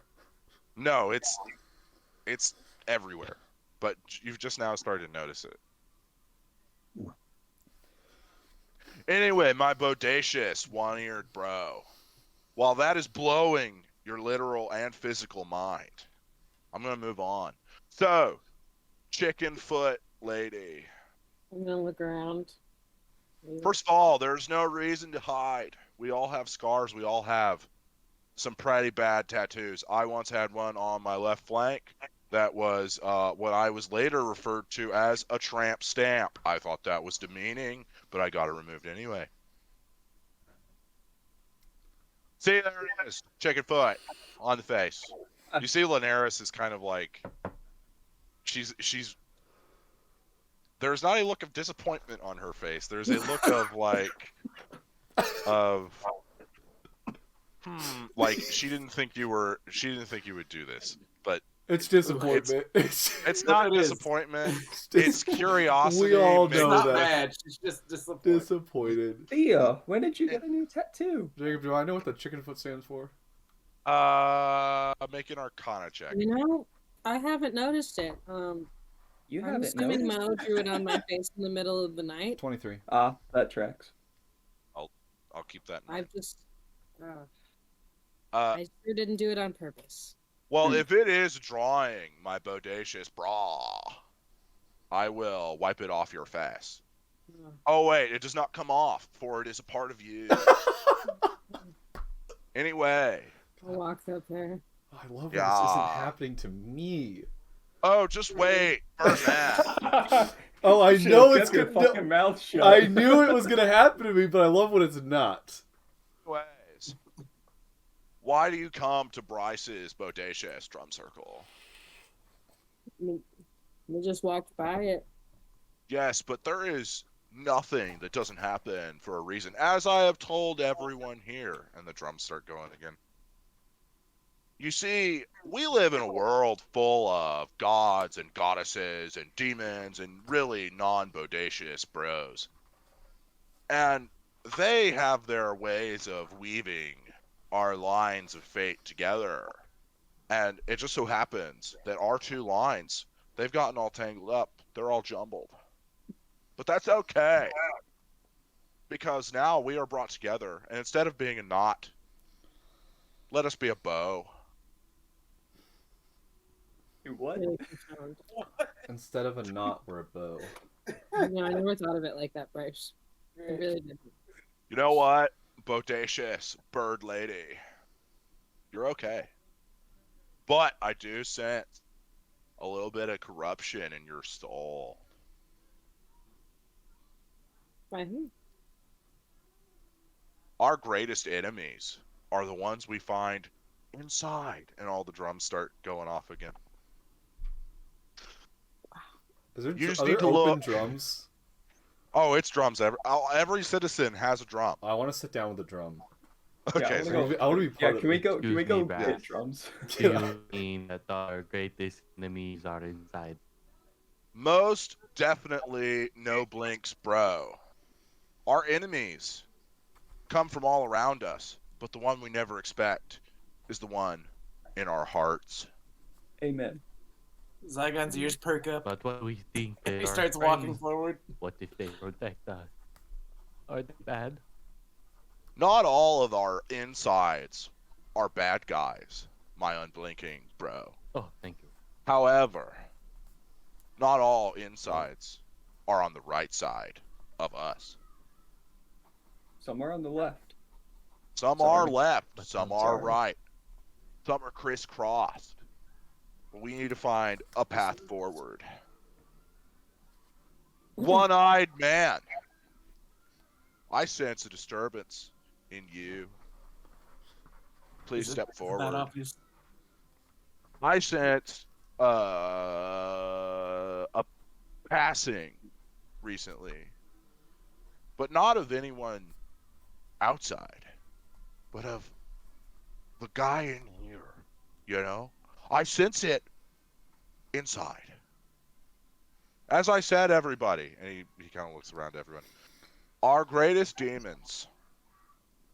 No, it's everywhere. But you've just now started to notice it. Anyway, my bodacious one-eared bro. While that is blowing your literal and physical mind, I'm gonna move on. So, chicken foot lady. I'm gonna look around. First of all, there's no reason to hide. We all have scars. We all have some pretty bad tattoos. I once had one on my left flank that was what I was later referred to as a tramp stamp. I thought that was demeaning, but I got it removed anyway. See, there it is. Chicken foot on the face. You see Linares is kind of like she's there's not a look of disappointment on her face. There's a look of like she didn't think you would do this. But It's disappointment. it's not It is. disappointment. It's curiosity. We all mixed know It's not with- that. bad. She's just disappointed. Disappointed. Thea, when did you get a new tattoo? Jacob, do I know what the chicken foot stands for? Make an Arcana check. You know, I haven't noticed it. You I'm haven't assuming noticed? Mo drew it on my face in the middle of the night. 23. Ah, that tracks. I'll keep that in mind. I've just, Uh, I sure didn't do it on purpose. well, if it is drawing my bodacious bra, I will wipe it off your face. Oh wait, it does not come off, for it is a part of you. Anyway. I'll walk up there. Oh, I love when Yeah. this isn't happening to me. Oh, just wait, Birdman. Oh, I Should've know it's kept your gonna. fucking mouth shut. I knew it was gonna happen to me, but I love when it's not. Anyways, why do you come to Bryce's bodacious drum circle? We just walked by it. Yes, but there is nothing that doesn't happen for a reason, as I have told everyone here. And the drums start going again. You see, we live in a world full of gods and goddesses and demons and really non-bodacious bros. And they have their ways of weaving our lines of fate together. And it just so happens that our two lines, they've gotten all tangled up. They're all jumbled. But that's okay. Because now we are brought together, and instead of being a knot, let us be a bow. What? Really profound. Instead of a knot, we're a bow. No, I never thought of it like that, Bryce. I really didn't. You know what? Bodacious bird lady. You're okay. But I do sense a little bit of corruption in your soul. By who? Our greatest enemies are the ones we find inside. And all the drums start going off again. Is there, You just are need there to open look. drums? Oh, it's drums. Every citizen has a drum. I want to sit down with the drum. Okay, I so wanna I want to be Yeah, part can we of go? Can we Excuse go me, get Brad. drums? Do you mean that our greatest enemies are inside? most definitely no blinks, bro. Our enemies come from all around us, but the one we never expect is the one in our hearts. Amen. Zygon's ears perk up. But what we think they He are starts walking friends, forward. what if they protect us? Are they bad? Not all of our insides are bad guys, my unblinking bro. Oh, thank you. However, not all insides are on the right side of us. Somewhere on the left. Some Sorry. are left, But some I'm are sorry. right, some are crisscrossed. But we need to find a path forward. One-eyed man. I sense a disturbance in you. Please Is it- step is that forward. obvious? I sense a passing recently, but not of anyone outside, but of the guy in here. You know, I sense it inside. As I said, everybody, and he kind of looks around to everyone. Our greatest demons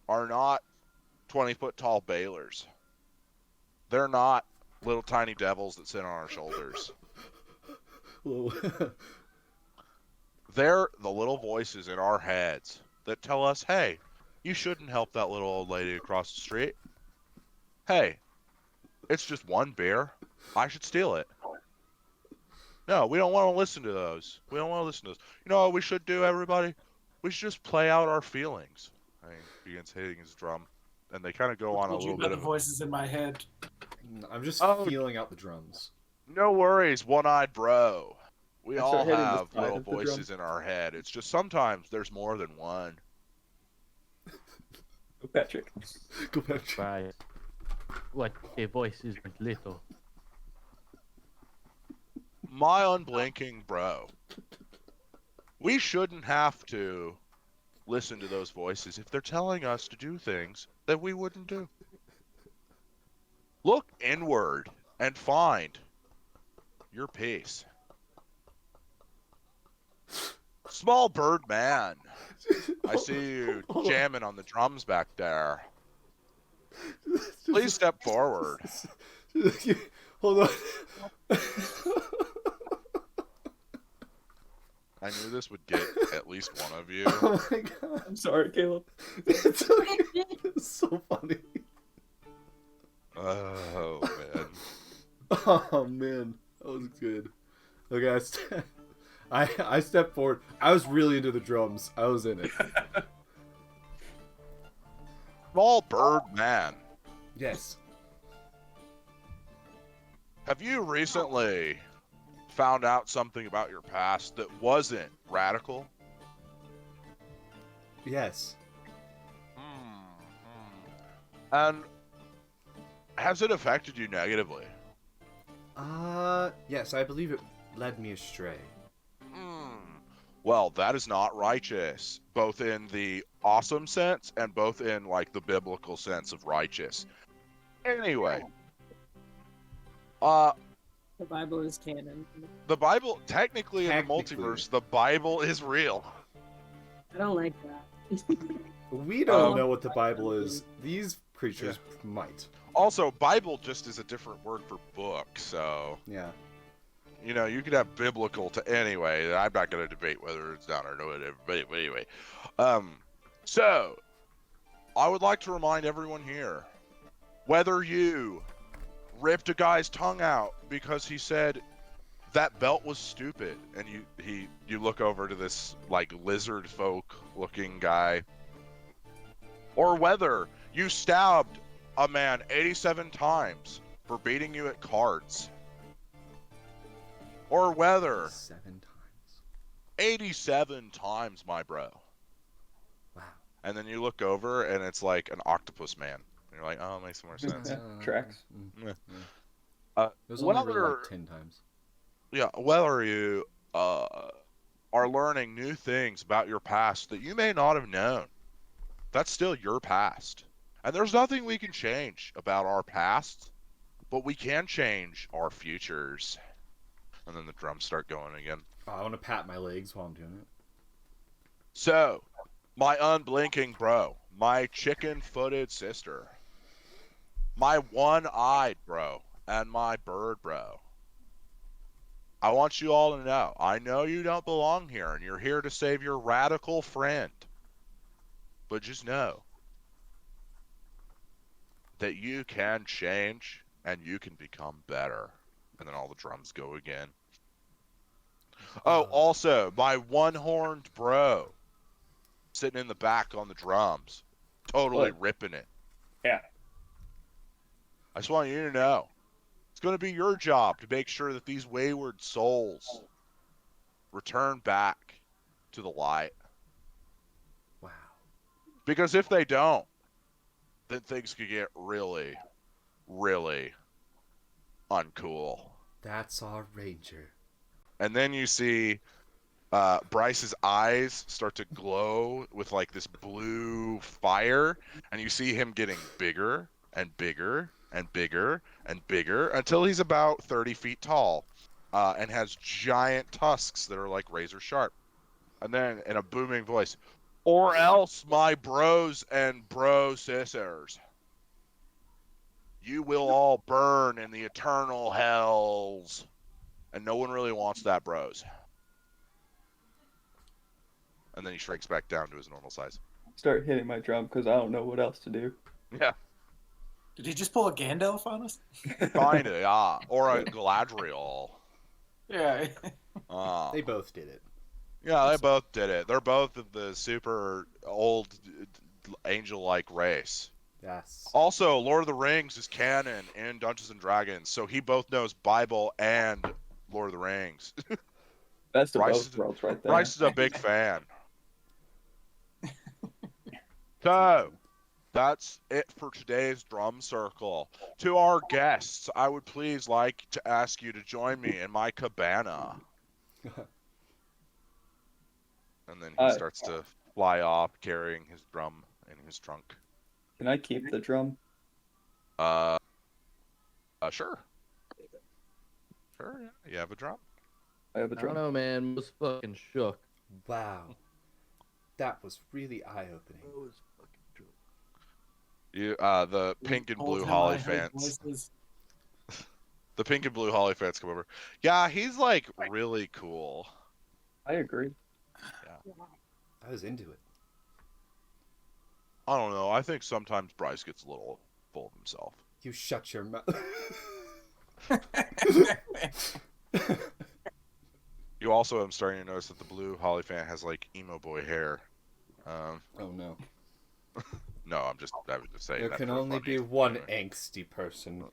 are not 20-foot tall Baylors. They're not little tiny devils that sit on our shoulders. They're the little voices in our heads that tell us, hey, you shouldn't help that little old lady across the street. Hey, it's just one beer. I should steal it. No, we don't want to listen to those. We don't want to listen to those. You know what we should do, everybody? We should just play out our feelings. He begins hitting his drum, and they kind of go on a Told you little about bit the of voices in my head. I'm just Oh. feeling out the drums. no worries, one-eyed bro. We I all start hitting the have side little of the drum. voices in our head. It's just sometimes there's more than one. Go, Patrick. Go back. Right. What the voices went little. My unblinking bro. We shouldn't have to listen to those voices if they're telling us to do things that we wouldn't do. Look inward and find your peace. Small bird man, I see you jamming on the drums back there. Please step forward. Hold on. I knew this would get at least one of you. Oh my god. I'm sorry, Caleb. It's okay. It's so funny. Oh, man. Oh man, that was good. Okay, I stepped forward. I was really into the drums. I was in it. Small bird man. Yes. Have you recently found out something about your past that wasn't radical? Yes. And has it affected you negatively? Yes, I believe it led me astray. Well, that is not righteous, both in the awesome sense and both in like the biblical sense of righteous. Anyway, The Bible is canon. the Bible, technically in the Technically. multiverse, the Bible is real. I don't like that. We don't Um, know what the Bible is. These creatures might. Also, Bible just is a different word for book, so Yeah. you know, you could have biblical to anyway. I'm not going to debate whether it's down or no, but anyway. So I would like to remind everyone here, whether you ripped a guy's tongue out because he said that belt was stupid, and you look over to this like lizard folk looking guy, or whether you stabbed a man 87 times for beating you at cards, or whether 7 times. 87 times, my bro. Wow. And then you look over and it's like an octopus man. And you're like, oh, it makes more sense. Yeah, tracks. Yeah. It was only really Whether, like 10 times. yeah, whether you are learning new things about your past that you may not have known, that's still your past. And there's nothing we can change about our past, but we can change our futures. And then the drums start going again. Oh, I want to pat my legs while I'm doing it. So, my unblinking bro, my chicken-footed sister, my one-eyed bro, and my bird bro. I want you all to know, I know you don't belong here, and you're here to save your radical friend. But just know that you can change, and you can become better. And then all the drums go again. Oh, also, my one-horned bro, sitting in the back on the drums, totally What? ripping it. Yeah. I just want you to know, it's going to be your job to make sure that these wayward souls return back to the light. Wow. Because if they don't, then things could get really, really uncool. That's our ranger. And then you see Bryce's eyes start to glow with like this blue fire, and you see him getting bigger and bigger and bigger and bigger until he's about 30 feet tall, and has giant tusks that are like razor sharp. And then in a booming voice, or else, my bros and bro sisters, you will all burn in the eternal hells. And no one really wants that, bros. And then he shrinks back down to his normal size. Start hitting my drum because I don't know what else to do. Yeah, Did he just pull a Gandalf on us? kinda, yeah. Or a Galadriel. Yeah. They both did it. Yeah, they both did it. They're both of the super old angel-like race. Yes. Also, Lord of the Rings is canon in Dungeons and Dragons, so he both knows Bible and Lord of the Rings. Best of Bryce both worlds right there. Bryce is a big fan. So, that's it for today's drum circle. To our guests, I would please like to ask you to join me in my cabana. And then he starts to fly off carrying his drum in his trunk. Can I keep the drum? Sure. Sure, yeah. You have a drum? I have a I don't drum. know, man. Was fucking shook. Wow. That was really eye-opening. I was fucking shook. You, the pink and blue Told him Holly I heard fans. voices. The pink and blue Holly fans come over. Yeah, he's like really cool. I agree. I was into it. I don't know. I think sometimes Bryce gets a little full of himself. You shut your mouth. You also am starting to notice that the blue Hollyphant has like emo boy hair. Oh no. No, I was just saying There that can for only funny, be one anyway. angsty person.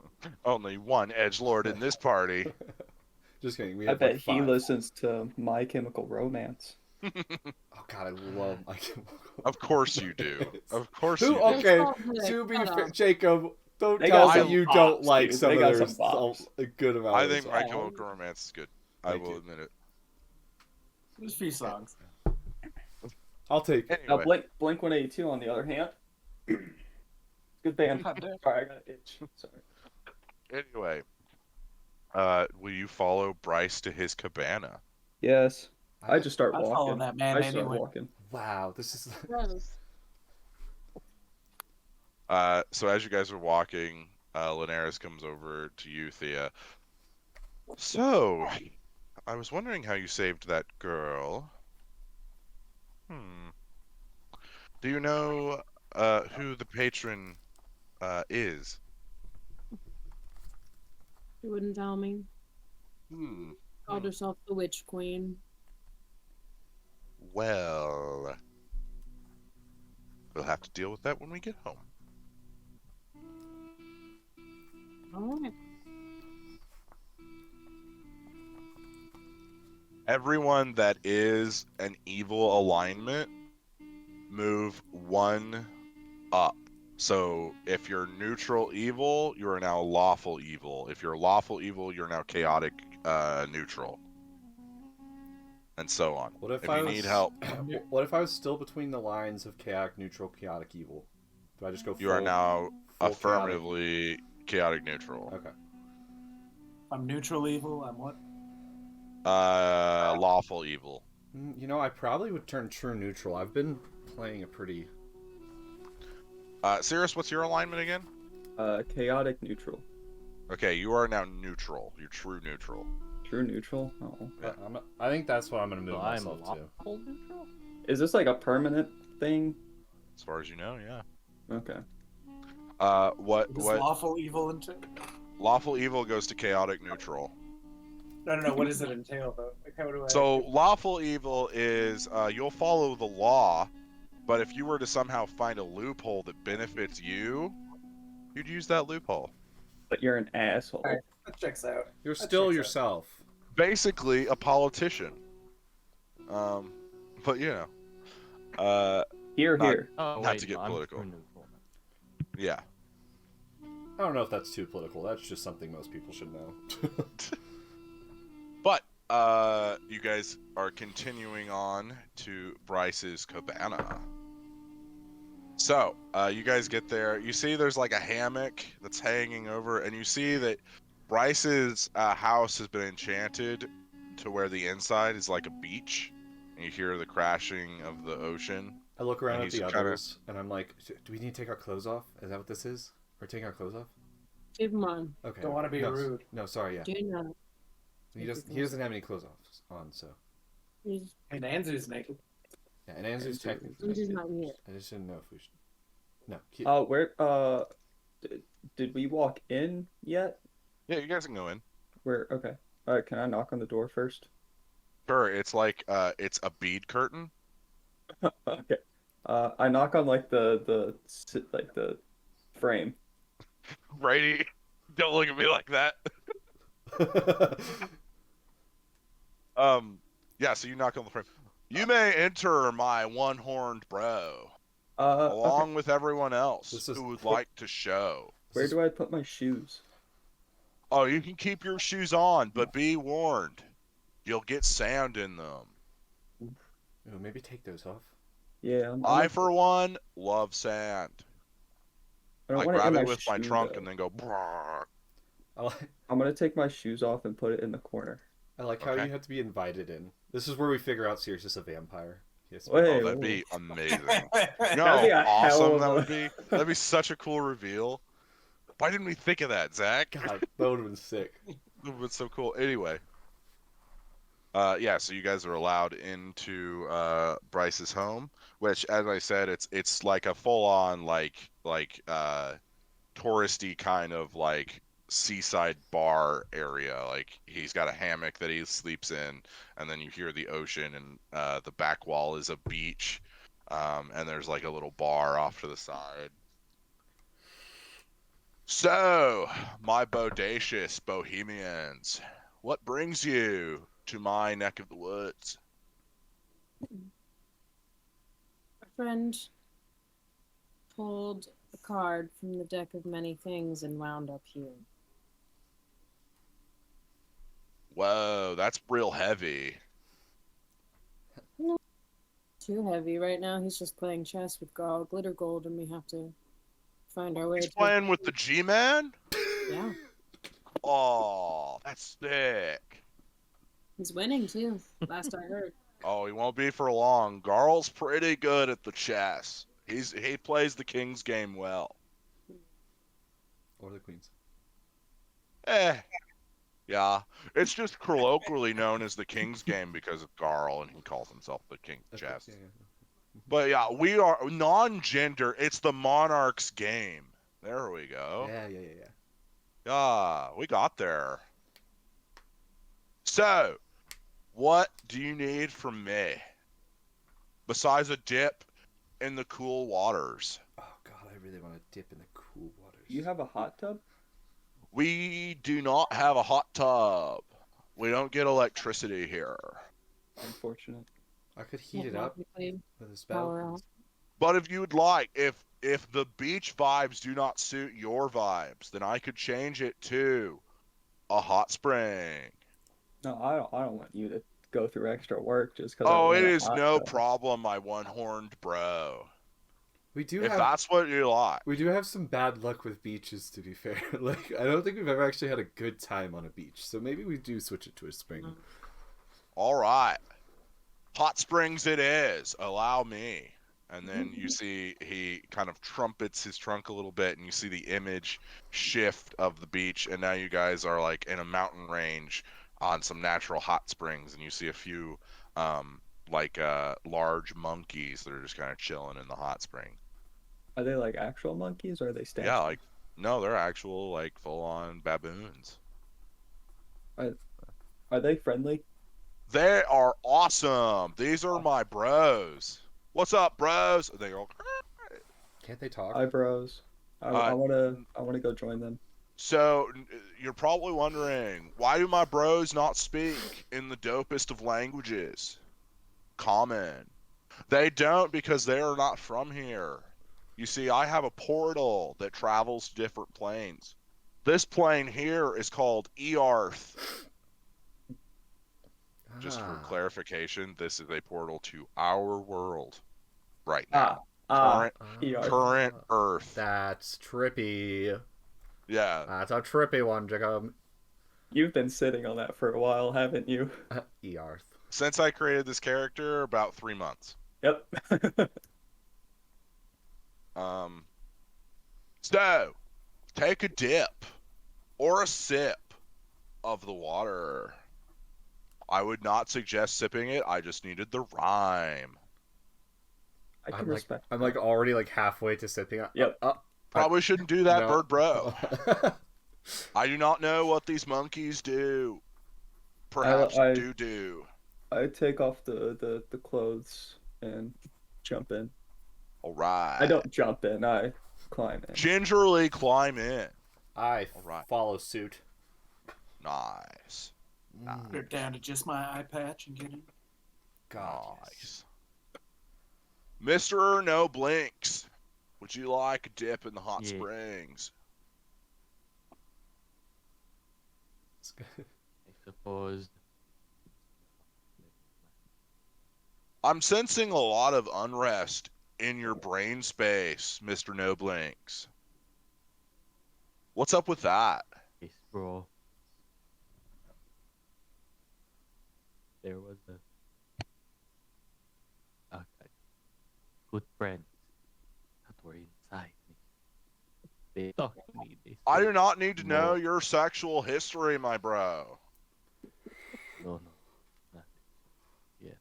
Only one edgelord in this party. Just kidding. We I have bet like he 5. listens to My Chemical Romance. Oh god, I love my Chemical Of course you do. Romance. Of course Who? you do. Okay. all good. To be Shut fair, up. Jacob, don't They tell got me some you bops, don't like dude. some They of got their some bops. a good amount. I of think their My songs. Chemical Romance is good. I Thank will you. admit it. There's a few songs. I'll take it. Now, Anyway, Blink 182, on the other hand, good band. God damn. Sorry, I got an itch. Sorry. will you follow Bryce to his cabana? Yes. I just start I follow walking. that man I start anyway. walking. Wow, this is. Gross. So as you guys are walking, Linares comes over to you, Thea. So, I was wondering how you saved that girl. Do you know who the patron is? She wouldn't tell me. Called Hmm. herself the Witch Queen. Well, we'll have to deal with that when we get home. Alright. Everyone that is an evil alignment, move 1 up. So if you're neutral evil, you are now lawful evil. If you're lawful evil, you're now chaotic neutral. And so on. What if If I you was, need help, What if I was still between the lines of chaotic neutral, chaotic evil? Do I just go? you are now full affirmatively chaotic neutral. Okay. I'm neutral evil. I'm what? Lawful evil. You know, I probably would turn true neutral. I've been playing a pretty. Cirrus, what's your alignment again? Chaotic neutral. Okay, you are now neutral. You're true neutral. True neutral? Oh. Yeah. I think that's what I'm gonna move So I'm myself to. lawful neutral? Is this like a permanent thing? As far as you know, yeah. Okay. What Does what lawful evil entail? lawful evil goes to chaotic neutral. No. What does it entail though? Like, how do I? So lawful evil is you'll follow the law, but if you were to somehow find a loophole that benefits you, you'd use that loophole. But you're an asshole. Alright. That checks out. You're That still checks out. yourself. Basically, a politician. But you know, Here, not- here. Oh, Not wait, to get no, I'm political. true neutral. yeah. I don't know if that's too political. That's just something most people should know. But you guys are continuing on to Bryce's cabana. So you guys get there. You see there's like a hammock that's hanging over, and you see that Bryce's house has been enchanted to where the inside is like a beach, and you hear the crashing of the ocean. I look around And at he's the kinda- others, and I'm like, do we need to take our clothes off? Is that what this is? We're taking our clothes off? Keep them on. Okay. Don't want to be no, rude. No, sorry, yeah. Do not. He doesn't have any clothes on, so. He's And Anzu's naked. Yeah, and Anzu's technically. Anzu's naked. not here. I just didn't know if we should. No. Where did we walk in yet? Yeah, you guys can go in. Where okay. Alright, can I knock on the door first? Sure, it's like it's a bead curtain. Okay. I knock on like the frame. Righty, don't look at me like that. Yeah, so you knock on the frame. You may enter my one-horned bro, Okay. along with everyone else This is- who would like to show. Where do I put my shoes? Oh, you can keep your shoes on, but be warned, you'll get sand in them. Ooh, maybe take those off. Yeah, I, for one, love sand. I don't I want it grab in it my with my shoe, trunk though. and then go. "Brrr." I'm gonna take my shoes off and put it in the corner. I like how Okay. you have to be invited in. This is where we figure out Sirius is a vampire. Yes. Wait. Oh, that'd be amazing. You know That'd be how a hell awesome of that a- would be? That'd be such a cool reveal. Why didn't we think of that, Zach? God, that would have been sick. It would have been so cool. Anyway. Yeah, so you guys are allowed into Bryce's home, which, as I said, it's like a full-on like touristy kind of like seaside bar area. Like he's got a hammock that he sleeps in, and then you hear the ocean, and the back wall is a beach, and there's like a little bar off to the side. So, my bodacious bohemians, what brings you to my neck of the woods? A friend pulled a card from the deck of many things and wound up here. Whoa, that's real heavy. Too heavy right now. He's just playing chess with Glitter Gold, and we have to find our way. He's playing with the G-Man? Yeah. Oh, that's sick. He's winning too. Last I heard. Oh, he won't be for long. Garl's pretty good at the chess. He plays the king's game well. Or the queen's. Yeah. It's just colloquially known as the king's game because of Garl, and he calls himself the king of chess. Yeah. But yeah, we are non-gender. It's the monarch's game. There we go. Yeah. Yeah, we got there. So, what do you need from me? Besides a dip in the cool waters. Oh god, I really want to dip in the cool waters. You have a hot tub? We do not have a hot tub. We don't get electricity here. Unfortunate. I could heat it up with a spell. Power out. But if you would like, if the beach vibes do not suit your vibes, then I could change it to a hot spring. No, I don't want you to go through extra work just because. Oh, it is no problem, my one-horned bro. We do If have, that's what you like. we do have some bad luck with beaches, to be fair. Like, I don't think we've ever actually had a good time on a beach, so maybe we do switch it to a spring. All right. Hot springs it is. Allow me. And then you see he kind of trumpets his trunk a little bit, and you see the image shift of the beach, and now you guys are like in a mountain range on some natural hot springs, and you see a few large monkeys that are just kind of chilling in the hot spring. Are they like actual monkeys or are they statues? Yeah, no, they're actual like full-on baboons. Are they friendly? They are awesome. These are my bros. What's up, bros? They go. Can't they talk? Hi, bros. I wanna go join them. So you're probably wondering, why do my bros not speak in the dopest of languages? Common. They don't because they are not from here. You see, I have a portal that travels to different planes. This plane here is called Earth. Just for clarification, this is a portal to our world right now. Current Earth. That's trippy. Yeah. That's a trippy one, Jacob. You've been sitting on that for a while, haven't you? Earth. Since I created this character, about 3 months. Yep. So, take a dip or a sip of the water. I would not suggest sipping it. I just needed the rhyme. I can respect. I'm like already like halfway to sipping. Yep. Probably shouldn't do that, No. bird bro. I do not know what these monkeys do. Perhaps do. I take off the clothes and jump in. All right. I don't jump in. I climb in. Gingerly climb in. I Alright. follow suit. Nice. Put it down to just my eye patch and get in. God. Nice. Mr. No Blinks, would you like a dip in the hot Yeah. springs? I suppose. I'm sensing a lot of unrest in your brain space, Mr. No Blinks. What's up with that? Yes, bro. There was a good friend that were inside me. They talked to me. They I said, do not need to know No. your sexual history, my bro. No, nothing. Yeah.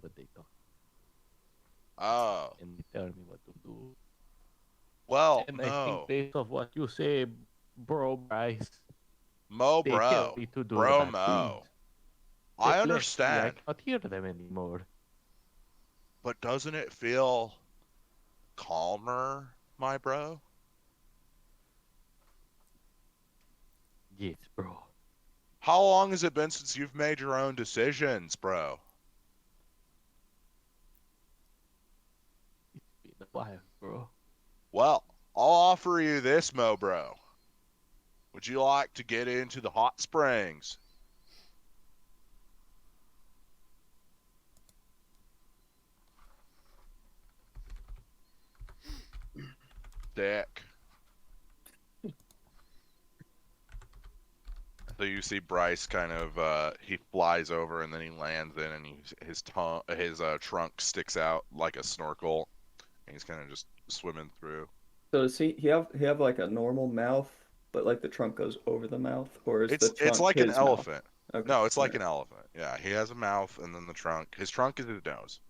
But they talk Oh, and they tell me what to do. well, And I no. think based off what you say, Bro, Bryce. Mo, They bro. tell me to do the Bro, bad Mo. things. I They left me, I understand, cannot hear them anymore. but doesn't it feel calmer, my bro? Yes, bro. How long has it been since you've made your own decisions, bro? It's been a while, bro. Well, I'll offer you this, Mo, bro. Would you like to get into the hot springs? Dick. So you see Bryce kind of he flies over and then he lands in and his trunk sticks out like a snorkel and he's kind of just swimming through. So does he have like a normal mouth, but like the trunk goes over the mouth, or is the It's trunk like an his mouth? elephant. Okay. No, it's like alright. an elephant. Yeah, he has a mouth and then the trunk. His trunk is his nose.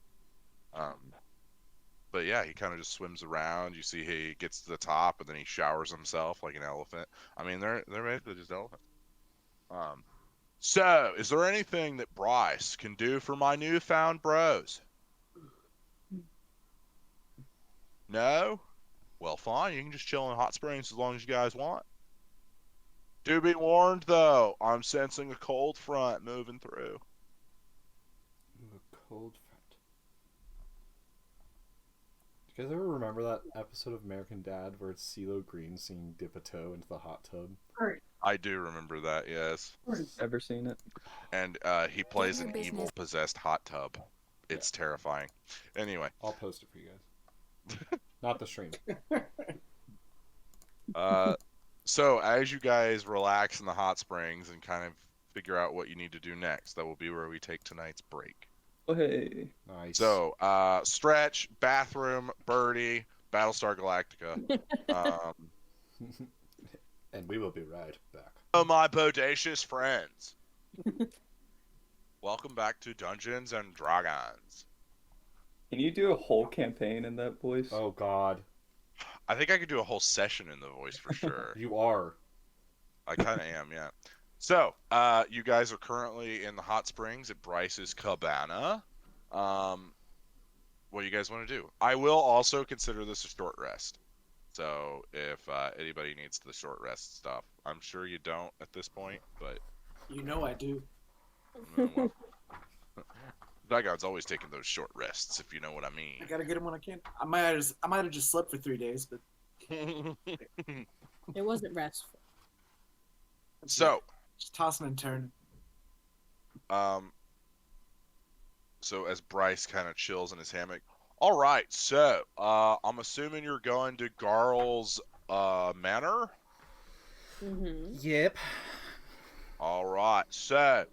But yeah, he kind of just swims around. You see he gets to the top and then he showers himself like an elephant. I mean, they're basically just elephants. So, is there anything that Bryce can do for my newfound bros? No? Well, fine. You can just chill in hot springs as long as you guys want. Do be warned, though. I'm sensing a cold front moving through. A cold front. Do you guys ever remember that episode of American Dad where it's CeeLo Green singing Dip a Toe into the hot tub? I do remember that, yes. Ever seen it? And he plays an evil possessed hot tub. It's terrifying. Anyway. I'll post it for you guys. Not the stream. So as you guys relax in the hot springs and kind of figure out what you need to do next, that will be where we take tonight's break. Oh, hey. Nice. So, stretch, bathroom, birdie, Battlestar Galactica. And we will be right back. Oh, my bodacious friends. Welcome back to Dungeons and Dragons. Can you do a whole campaign in that voice? Oh God. I think I could do a whole session in the voice for sure. You are. I kind of am, yeah. So, you guys are currently in the hot springs at Bryce's Cabana. What do you guys want to do? I will also consider this a short rest. So, if anybody needs the short rest stuff, I'm sure you don't at this point, but... You know I do. Well, Zygon's always taking those short rests, if you know what I mean. I gotta get them when I can. I might have just slept for 3 days, but It wasn't restful. So, just tossing and turning. so as Bryce kind of chills in his hammock, all right. So, I'm assuming you're going to Garl's manor. Mm-hmm. Yep. All right. So,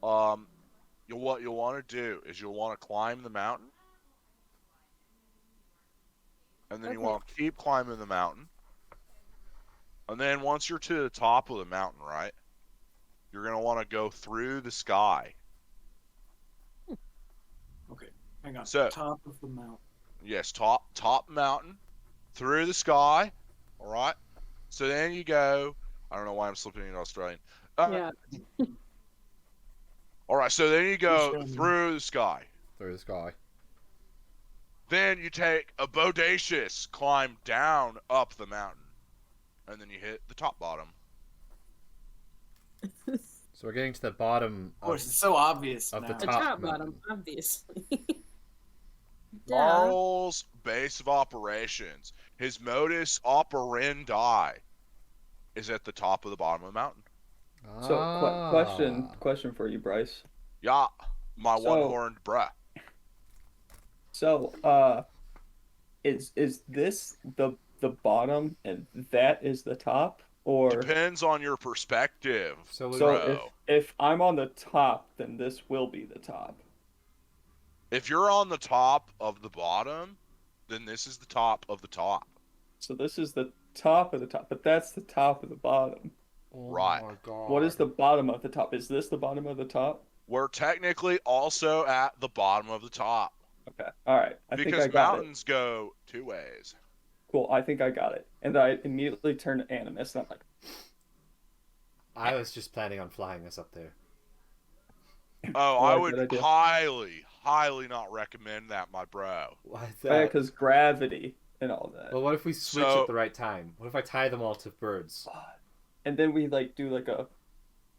what you'll want to do is you'll want to climb the mountain, and then you want to keep climbing the mountain, and then once you're to the top of the mountain, right, you're gonna want to go through the sky. Okay, hang on. So- Top of the mountain. Yes, top mountain, through the sky. All right. So then you go. I don't know why I'm slipping into Australian. Yeah. All right. So then you go Australian. through the sky. Through the sky. Then you take a bodacious climb down up the mountain, and then you hit the top bottom. So we're getting to the bottom Of course, it's so obvious of now. the The top top mountain. bottom, obviously. Duh. Carl's base of operations, his modus operandi, is at the top of the bottom of the mountain. So, Ah. question for you, Bryce. Yeah, my So- one-horned bruh. So, is this the bottom and that is the top, or Depends on your perspective. So, so bro. if I'm on the top, then this will be the top. If you're on the top of the bottom, then this is the top of the top. So this is the top of the top, but that's the top of the bottom. oh Right. my God. What is the bottom of the top? Is this the bottom of the top? We're technically also at the bottom of the top. Okay. All right. I think Because I got it. mountains go two ways. Cool. I think I got it. And I immediately turned to Animus, and I'm like, I was just planning on flying us up there. Oh, I I like would that idea. highly not recommend that, my bro. Why is Oh, yeah, that? because gravity and all that. Well, what if we switch So- at the right time? What if I tie them all to birds? And then we like do like a.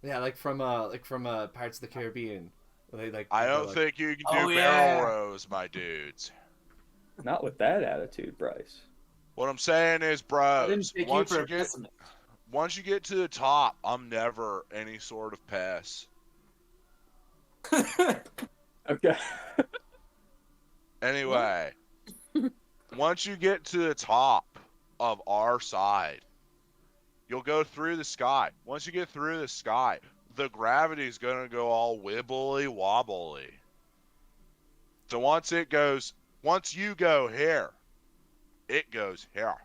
Yeah, like from Pirates of the Caribbean. They like. I go don't like, think you can Oh, do yeah. barrel rows, my dudes. Not with that attitude, Bryce. What I'm saying is, I didn't bros, take you once for you a get pessimist. once you get to the top, I'm never any sort of pest. Okay. Anyway, once you get to the top of our side, you'll go through the sky. Once you get through the sky, the gravity's gonna go all wibbly wobbly. So once you go here, it goes here.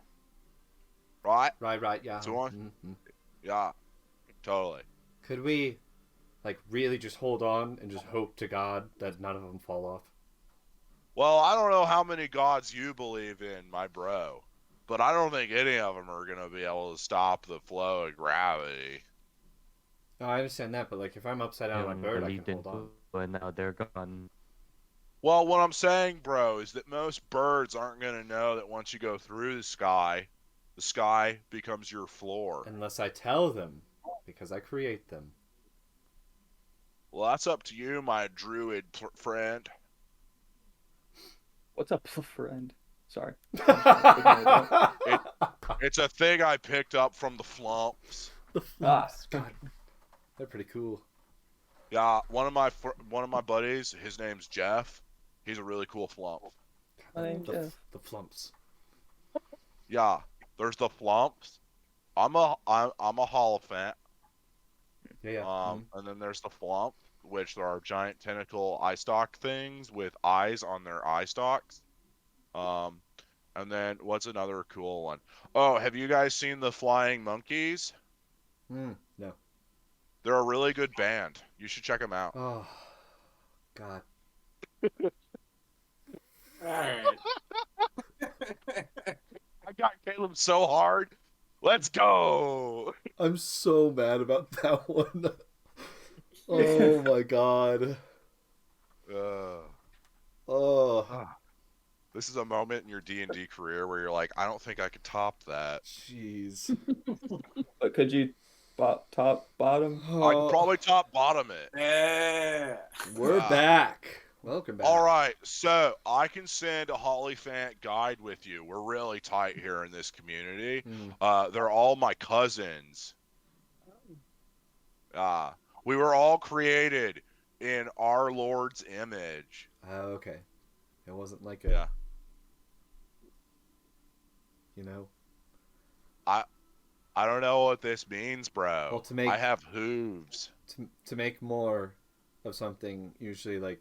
Right? right, yeah. So on- Mhm. Yeah, totally. Could we, like, really just hold on and just hope to God that none of them fall off? Well, I don't know how many gods you believe in, my bro, but I don't think any of them are gonna be able to stop the flow of gravity. No, I understand that, but like, if I'm upside down on my bird, I can hold on. And now they're gone. Well, what I'm saying, bro, is that most birds aren't gonna know that once you go through the sky becomes your floor. Unless I tell them, because I create them. Well, that's up to you, my druid friend. What's up, friend? Sorry. It's a thing I picked up from the flumps. The flumps. God, they're pretty cool. Yeah, one of my buddies, his name's Jeff. He's a really cool flump. My name's Jeff. The flumps. Yeah, there's the flumps. I'm a holophant. Yeah. And then there's the flump, which there are giant tentacle eye stalk things with eyes on their eye stalks. And then what's another cool one? Oh, have you guys seen the Flying Monkeys? No. They're a really good band. You should check them out. Oh, God. Alright. I got Caleb so hard. Let's go. I'm so mad about that one. Oh my God. Oh. This is a moment in your D&D career where you're like, I don't think I could top that. Jeez. But could you top, bottom? I can probably top bottom it. Yeah. We're back. Welcome back. All right, so I can send a Hollyphant guide with you. We're really tight here in this community. They're all my cousins. We were all created in our Lord's image. Okay. It wasn't like a... Yeah. You know? I don't know what this means, bro. Well, to make... I have hooves. To make more of something, usually like...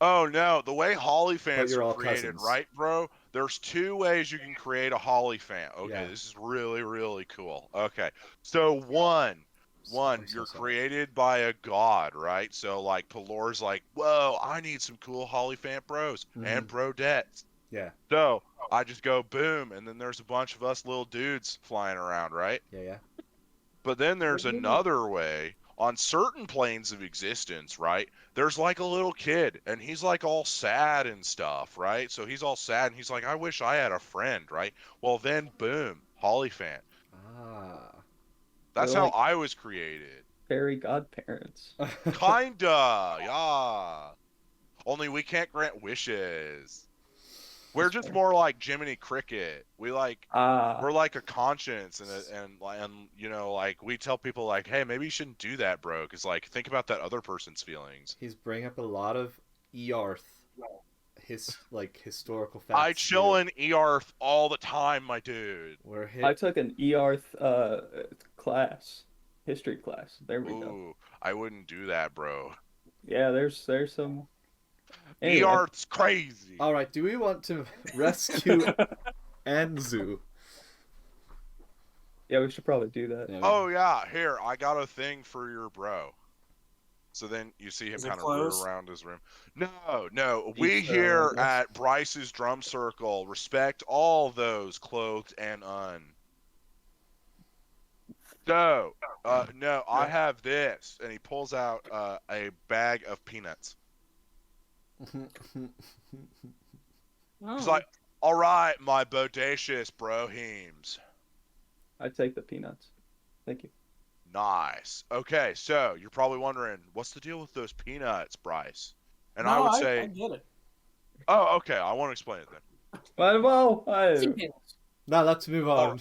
Oh no, the way But Hollyphants you're are all created, cousins. right, bro? There's two ways you can create a Hollyphant. Okay, Yeah. this is really, really cool. Okay, so one, I'm so you're sorry. created by a god, right? So like Pelor's like, whoa, I need some cool Hollyphant bros and brodettes. Yeah. So I just go boom, and then there's a bunch of us little dudes flying around, right? Yeah. But then there's another way. On certain planes of existence, right? There's like a little kid, and he's like all sad and stuff, right? So he's all sad, and he's like, I wish I had a friend, right? Well, then, boom, Hollyphant. That's They're how like I was created. fairy godparents. Kinda, yeah. Only we can't grant wishes. We're just more like Jiminy Cricket. We're like a conscience, and you know, like we tell people like, hey, maybe you shouldn't do that, bro, because like think about that other person's feelings. He's bringing up a lot of Earth, historical facts. I chill in Earth all the time, my dude. We're hit. I took an Earth class, history class. There we go. Ooh, I wouldn't do that, bro. Yeah, there's some. Anyway. Earth's crazy. All right, do we want to rescue Anzu? Yeah, we should probably do that. Yeah, Oh yeah, here I got a thing for your bro. So then you see him Is it kind of close? root around his room. No. We here at Bryce's Drum Circle respect all those clothed and un. So, no, I have this, and he pulls out a bag of peanuts. He's like, "All right, my bodacious brohemes." I take the peanuts. Thank you. Nice. Okay, so you're probably wondering, what's the deal with those peanuts, Bryce? And No, I would I say, get it. oh, okay, I want to explain it then. Well, Now let's move on.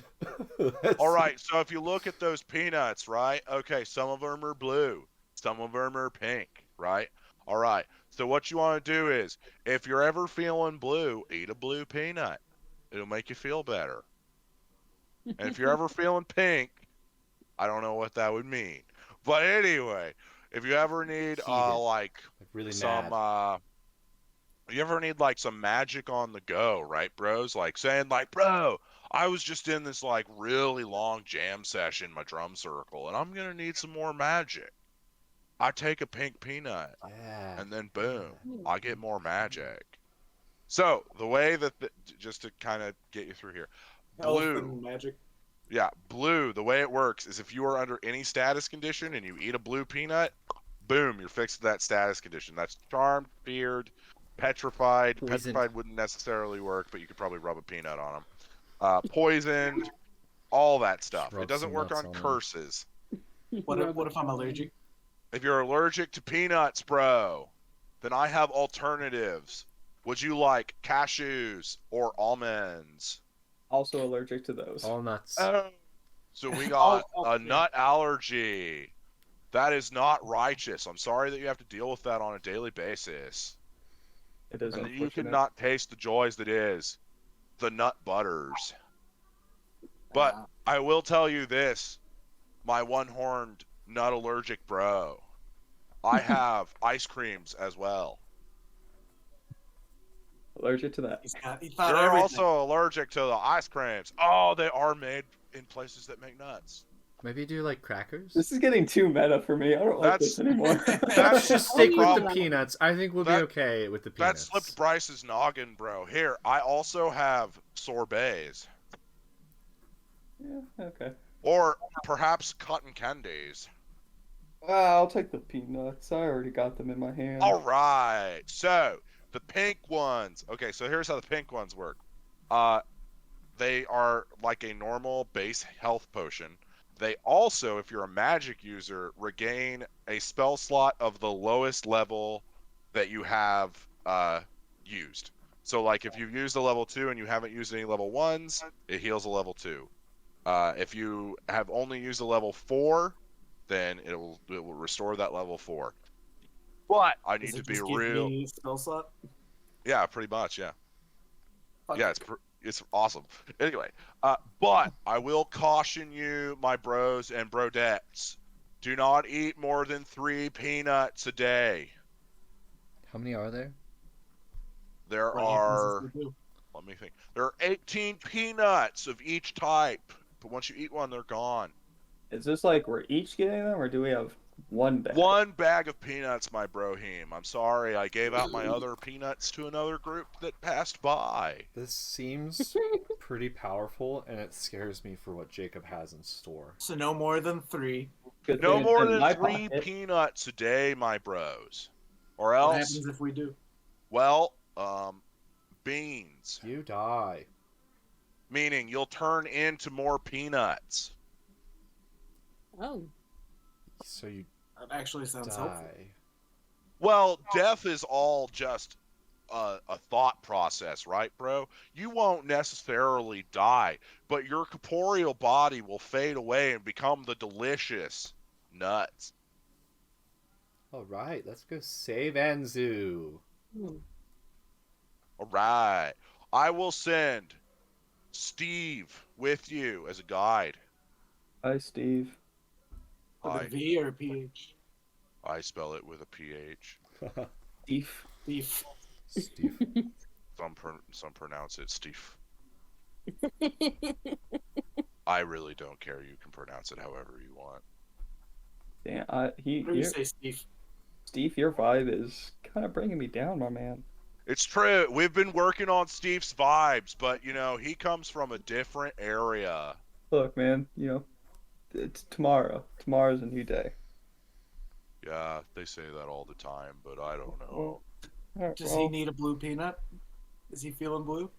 All right, so if you look at those peanuts, right? Okay, some of them are blue, some of them are pink, right? All right, so what you want to do is, if you're ever feeling blue, eat a blue peanut. It'll make you feel better. And if you're ever feeling pink, I don't know what that would mean. But anyway, if you ever need Heated. like really some mad. you ever need like some magic on the go, right, bros? Like saying like, "Bro, I was just in this like really long jam session, my drum circle, and I'm going to need some more magic." I take a pink peanut Yeah. and then boom, I get more magic. So, the way that just to kind of get you through here. Blue. Elephant magic. Yeah, blue, the way it works is if you are under any status condition and you eat a blue peanut, boom, you're fixed to that status condition. That's charmed, feared, petrified. Poisoned. Petrified wouldn't necessarily work, but you could probably rub a peanut on them. Poisoned, all that stuff. Rub It doesn't some work nuts on on them. curses. What if I'm allergic? If you're allergic to peanuts, bro, then I have alternatives. Would you like cashews or almonds? also allergic to those. All nuts. Oh. So we got Oh, a yeah. nut allergy. That is not righteous. I'm sorry that you have to deal with that on a daily basis. It is And that you unfortunate. cannot taste the joys that is the nut butters. But I will tell you this, my one-horned nut allergic bro. I have ice creams as well. Allergic to that. He thought You're everything. also allergic to the ice creams. Oh, they are made in places that make nuts. Maybe do like crackers? This is getting too meta for me. I don't like this anymore. That's Just stick with the problem. peanuts. I think we'll be That- okay with the That peanuts. slipped Bryce's noggin, bro. Here, I also have sorbets. Yeah, okay. Or perhaps cotton candies. I'll take the peanuts. I already got them in my hand. All right. So, the pink ones. Okay, so here's how the pink ones work. They are like a normal base health potion. They also, if you're a magic user, regain a spell slot of the lowest level that you have used. So, like, if you've used a level 2 and you haven't used any level 1s, it heals a level 2. If you have only used a level 4, then it will restore that level 4. But I need Does to it be just give real. me spell slot? Yeah, pretty much. Yeah. Fuck Yeah, it. it's awesome. Anyway, but I will caution you, my bros and brodettes, do not eat more than 3 peanuts a day. How many are there? There What happens are, if we do? let me think. There are 18 peanuts of each type, but once you eat one, they're gone. Is this like we're each getting them, or do we have one bag? One bag of peanuts, my broheem. I'm sorry, I gave out my other peanuts to another group that passed by. This seems pretty powerful, and it scares me for what Jacob has in store. So no more than 3. Good No thing it's more in than my 3 pocket. peanuts a day, my bros. Or What else, happens if we do? well, beans. You die. Meaning you'll turn into more peanuts. Oh. So you That actually sounds helpful. die. Well, death is all just a thought process, right, bro? You won't necessarily die, but your corporeal body will fade away and become the delicious nuts. Alright, let's go save Anzu. Hmm. All right. I will send Steve with you as a guide. Hi, Steve. With a I, V or a PH? I spell it with a PH. Steve. Beef. Steve. Some pronounce it Steve. I really don't care. You can pronounce it however you want. Damn, What do you say, Steve? Steve, your vibe is kind of bringing me down, my man. It's true. We've been working on Steve's vibes, but you know, he comes from a different area. Look, man, it's tomorrow. Tomorrow's a new day. Yeah, they say that all the time, but I don't know. Well, all right, Does well, he need a blue peanut? Is he feeling blue?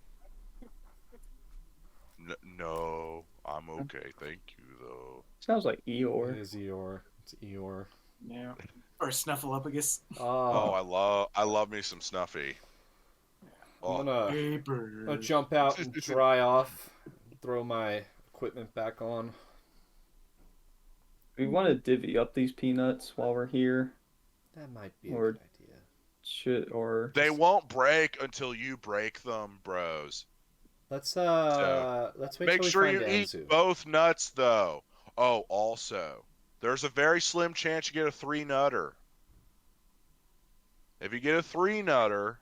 No, I'm okay, thank you though. sounds like It Eeyore. is Eeyore. It's Eeyore. Yeah. Or Snuffleupagus? Oh, Oh, I love me some Snuffy. I'm Oh, gonna Paper. jump out and dry off, throw my equipment back on. We want to divvy up these peanuts while we're here. That might be a Or- good idea. Or they won't break until you break them, bros. Let's So, let's wait make till we sure find you eat Anzu. both nuts though. Oh, also, there's a very slim chance you get a 3-nutter. If you get a 3-nutter,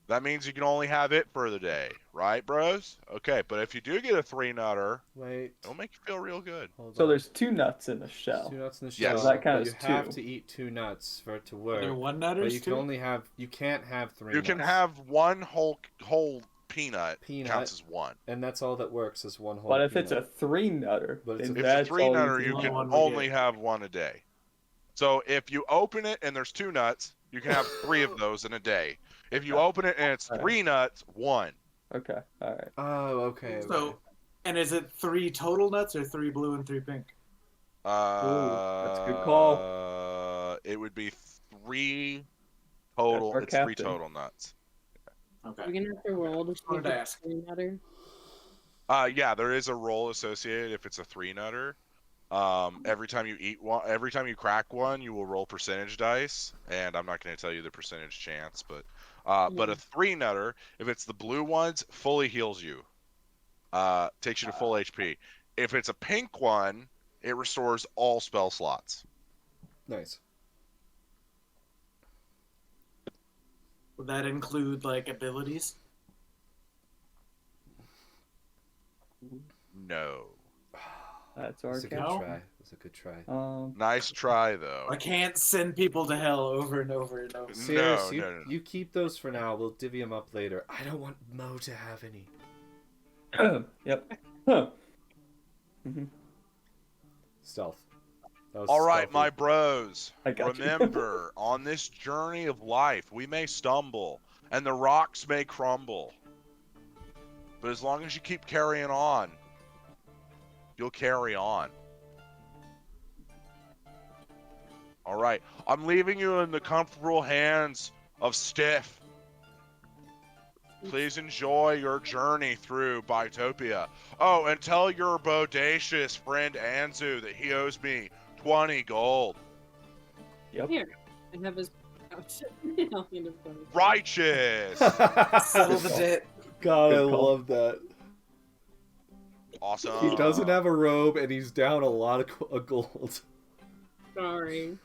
that means you can only have it for the day, right, bros? Okay, but if you do get a 3-nutter, Wait. it'll make you feel real good. Hold so on. there's 2 nuts in the There's shell. 2 nuts in the Yes. shell. So that but counts you have two. to eat 2 nuts for it to Are work. there one But nutters you too? you can't have 3 You nuts. can have one whole peanut. Peanut. Counts as one. And that's all that works is one whole But if peanut. it's a 3-nutter, But it's then If that's it's a 3-nutter, all you only can one we only get. have one a day. So if you open it and there's 2 nuts, you can have 3 of those in a day. If you open it and it's Alright. 3 nuts, 1. Okay, all right. Oh, okay. So, and is it 3 total nuts or 3 blue and 3 pink? that's a good call. It would be 3 total. our It's 3 captain. total nuts. Okay. We're gonna have to roll to see Wanted if to it's ask. 3-nutter. Yeah, there is a roll associated if it's a 3-nutter. Every time you eat one, every time you crack one, you will roll percentage dice, and I'm not going to tell you the percentage chance, but a 3-nutter, if it's the blue ones, fully heals you. Takes you to full HP. If it's a pink one, it restores all spell slots. Nice. Would that include like abilities? No. That's our That's a good captain. try. That's a good try. Nice try though. I can't send people to hell over and over and over. Serious, no. you keep those for now. We'll divvy them up later. I don't want Mo to have any. Yep. Huh. Mhm. Stealth. That was All right, stealthy. my bros. I got you. Remember, on this journey of life, we may stumble, and the rocks may crumble. But as long as you keep carrying on, you'll carry on. All right, I'm leaving you in the comfortable hands of Stiff. Please enjoy your journey through Bitopia. Oh, and tell your bodacious friend Anzu that he owes me 20 gold. Yep. Here, I have his pouch. I'll hand it over. Righteous! Settle the debt. God, Good I call. love that. Awesome. He doesn't have a robe, and he's down a lot of gold. Sorry.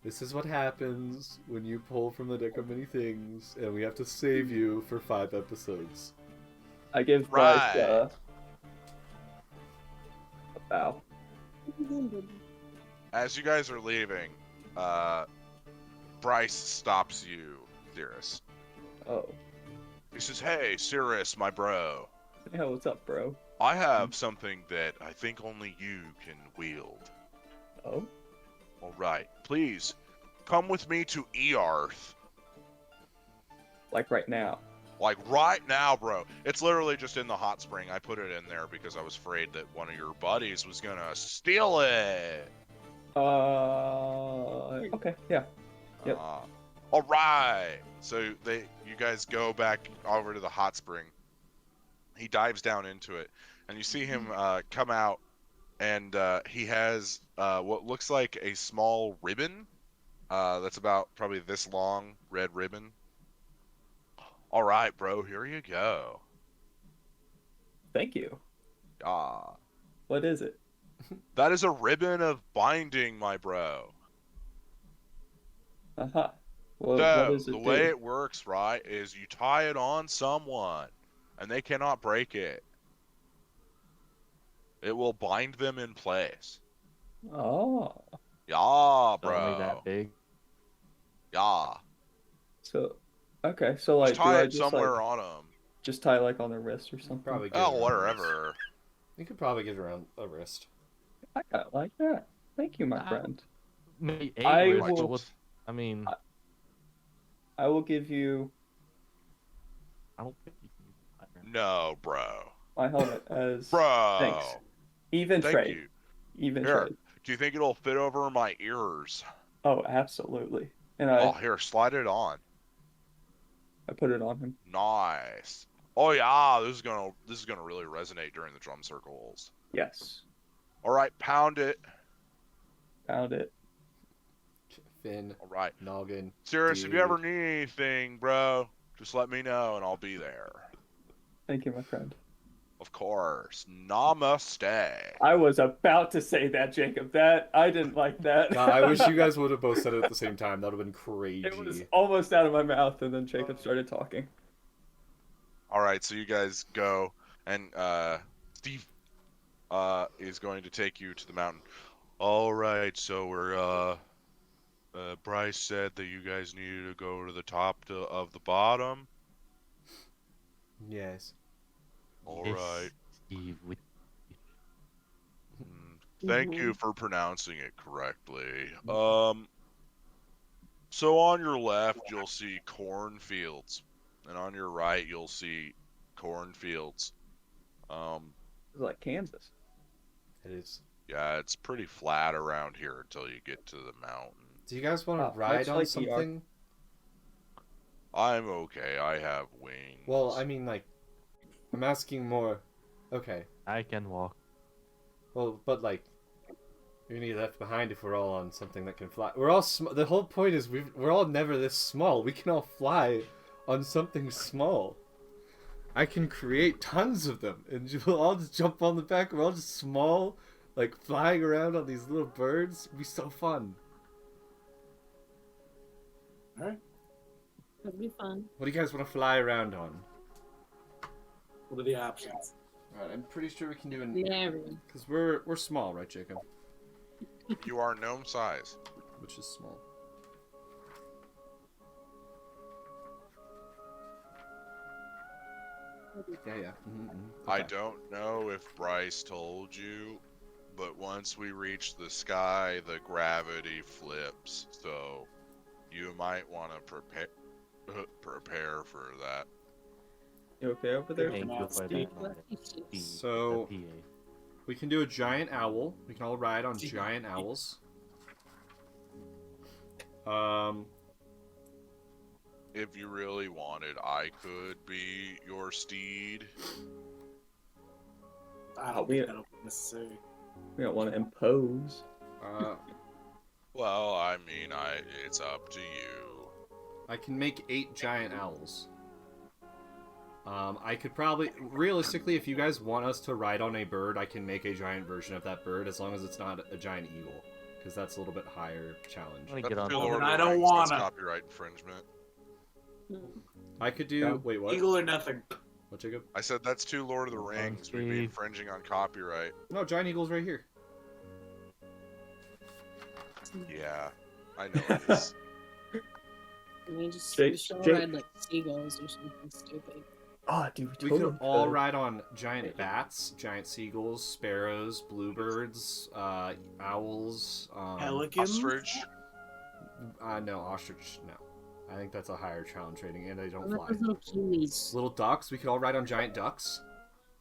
This is what happens when you pull from the deck of many things, and we have to save you for 5 episodes. I give Bryce Right. a bow. As you guys are leaving, Bryce stops you, Cirrus. Oh. He says, "Hey, Cirrus, my bro. Yeah, what's up, bro? I have something that I think only you can wield. Oh? All right, please come with me to Earth. Like right now. Like right now, bro. It's literally just in the hot spring. I put it in there because I was afraid that one of your buddies was gonna steal it. Okay, yeah. Yep. All right. So you guys go back over to the hot spring. He dives down into it, and you see him come out, and he has what looks like a small ribbon. That's about probably this long, red ribbon. All right, bro. Here you go. Thank you. Ah, What is it? that is a ribbon of binding, my bro. Uh-huh. What So, does it the do? way it works, right, is you tie it on someone, and they cannot break it. It will bind them in place. Oh. Yeah, It's only bro. that big. Yeah. So, okay, so like, Just do tie I it just somewhere like, on them. just tie like on the wrist or something? Probably get Oh, it around the wrist. whatever. You could probably get it around a wrist. I kind of like that. Thank you, my friend. Maybe I eight words, will- but what? I mean, I will give you I don't think you can use a timer. No, bro. my helmet as Bro. thanks. Even Thank trade. you. Even Here. trade. Do you think it'll fit over my ears? Oh, absolutely. And Oh, here, slide it on. I put it on him. Nice. Oh yeah, this is gonna really resonate during the drum circles. Yes. All right, pound it. Found it. Finn, All right. Noggin. Sirius, if you ever Dude. need anything, bro, just let me know and I'll be there. Thank you, my friend. Of course. Namaste. I was about to say that, Jacob. That I didn't like that. God, I wish you guys would have both said it at the same time. That would have been crazy. It was almost out of my mouth, and then Jacob started talking. All right, so you guys go, and Steve is going to take you to the mountain. All right, so we're Bryce said that you guys needed to go to the top of the bottom. Yes. All Yes, right. Steve, with Thank you for pronouncing it correctly. So on your left you'll see cornfields, and on your right you'll see cornfields. It's like Kansas. It is. Yeah, it's pretty flat around here until you get to the mountain. Do you guys want to Much ride on like the something? I'm okay. I have wings. Well, I mean, like, I'm asking more. Okay. I can walk. Well, but like, you're gonna get left behind if we're all on something that can fly. We're all the whole point is we're all never this small. We can all fly on something small. I can create tons of them, and we'll all just jump on the back. We're all just small, like flying around on these little birds. It'd be so fun. Alright. That'd be fun. What do you guys want to fly around on? What are the options? Alright, I'm pretty sure we can do an Very. because we're small, right, Jacob? You are gnome size. Which is small. Yeah. I Okay. don't know if Bryce told you, but once we reach the sky, the gravity flips. So you might want to prepare for that. You okay over there? Thank you for Steve. that knowledge, Steve, So- the PA. We can do a giant owl. We can all ride on giant owls. If you really wanted, I could be your steed. I don't we- think that'll be necessary. We don't want to impose. Well, I mean, it's up to you. I can make 8 giant owls. I could probably, realistically, if you guys want us to ride on a bird, I can make a giant version of that bird, as long as it's not a giant eagle, because that's a little bit higher challenge. Let me That's get on too that. Lord of I the don't Rings, that's wanna. copyright infringement. I could do, Yeah. wait, what? Eagle or nothing. What, Jacob? I said that's too Lord of the Rings. We'd be Steve. infringing on copyright. No, giant eagle's right here. Yeah, I know it is. And we just Jake- we should all Jake- ride like seagulls or something stupid. Oh, dude, We totally could all ride on giant bats, giant seagulls, sparrows, bluebirds, owls. Pelicans? Ostrich. No, ostrich, no. I think that's a higher challenge rating, and they don't What about fly. those little kiwis? Little ducks, we could all ride on giant ducks.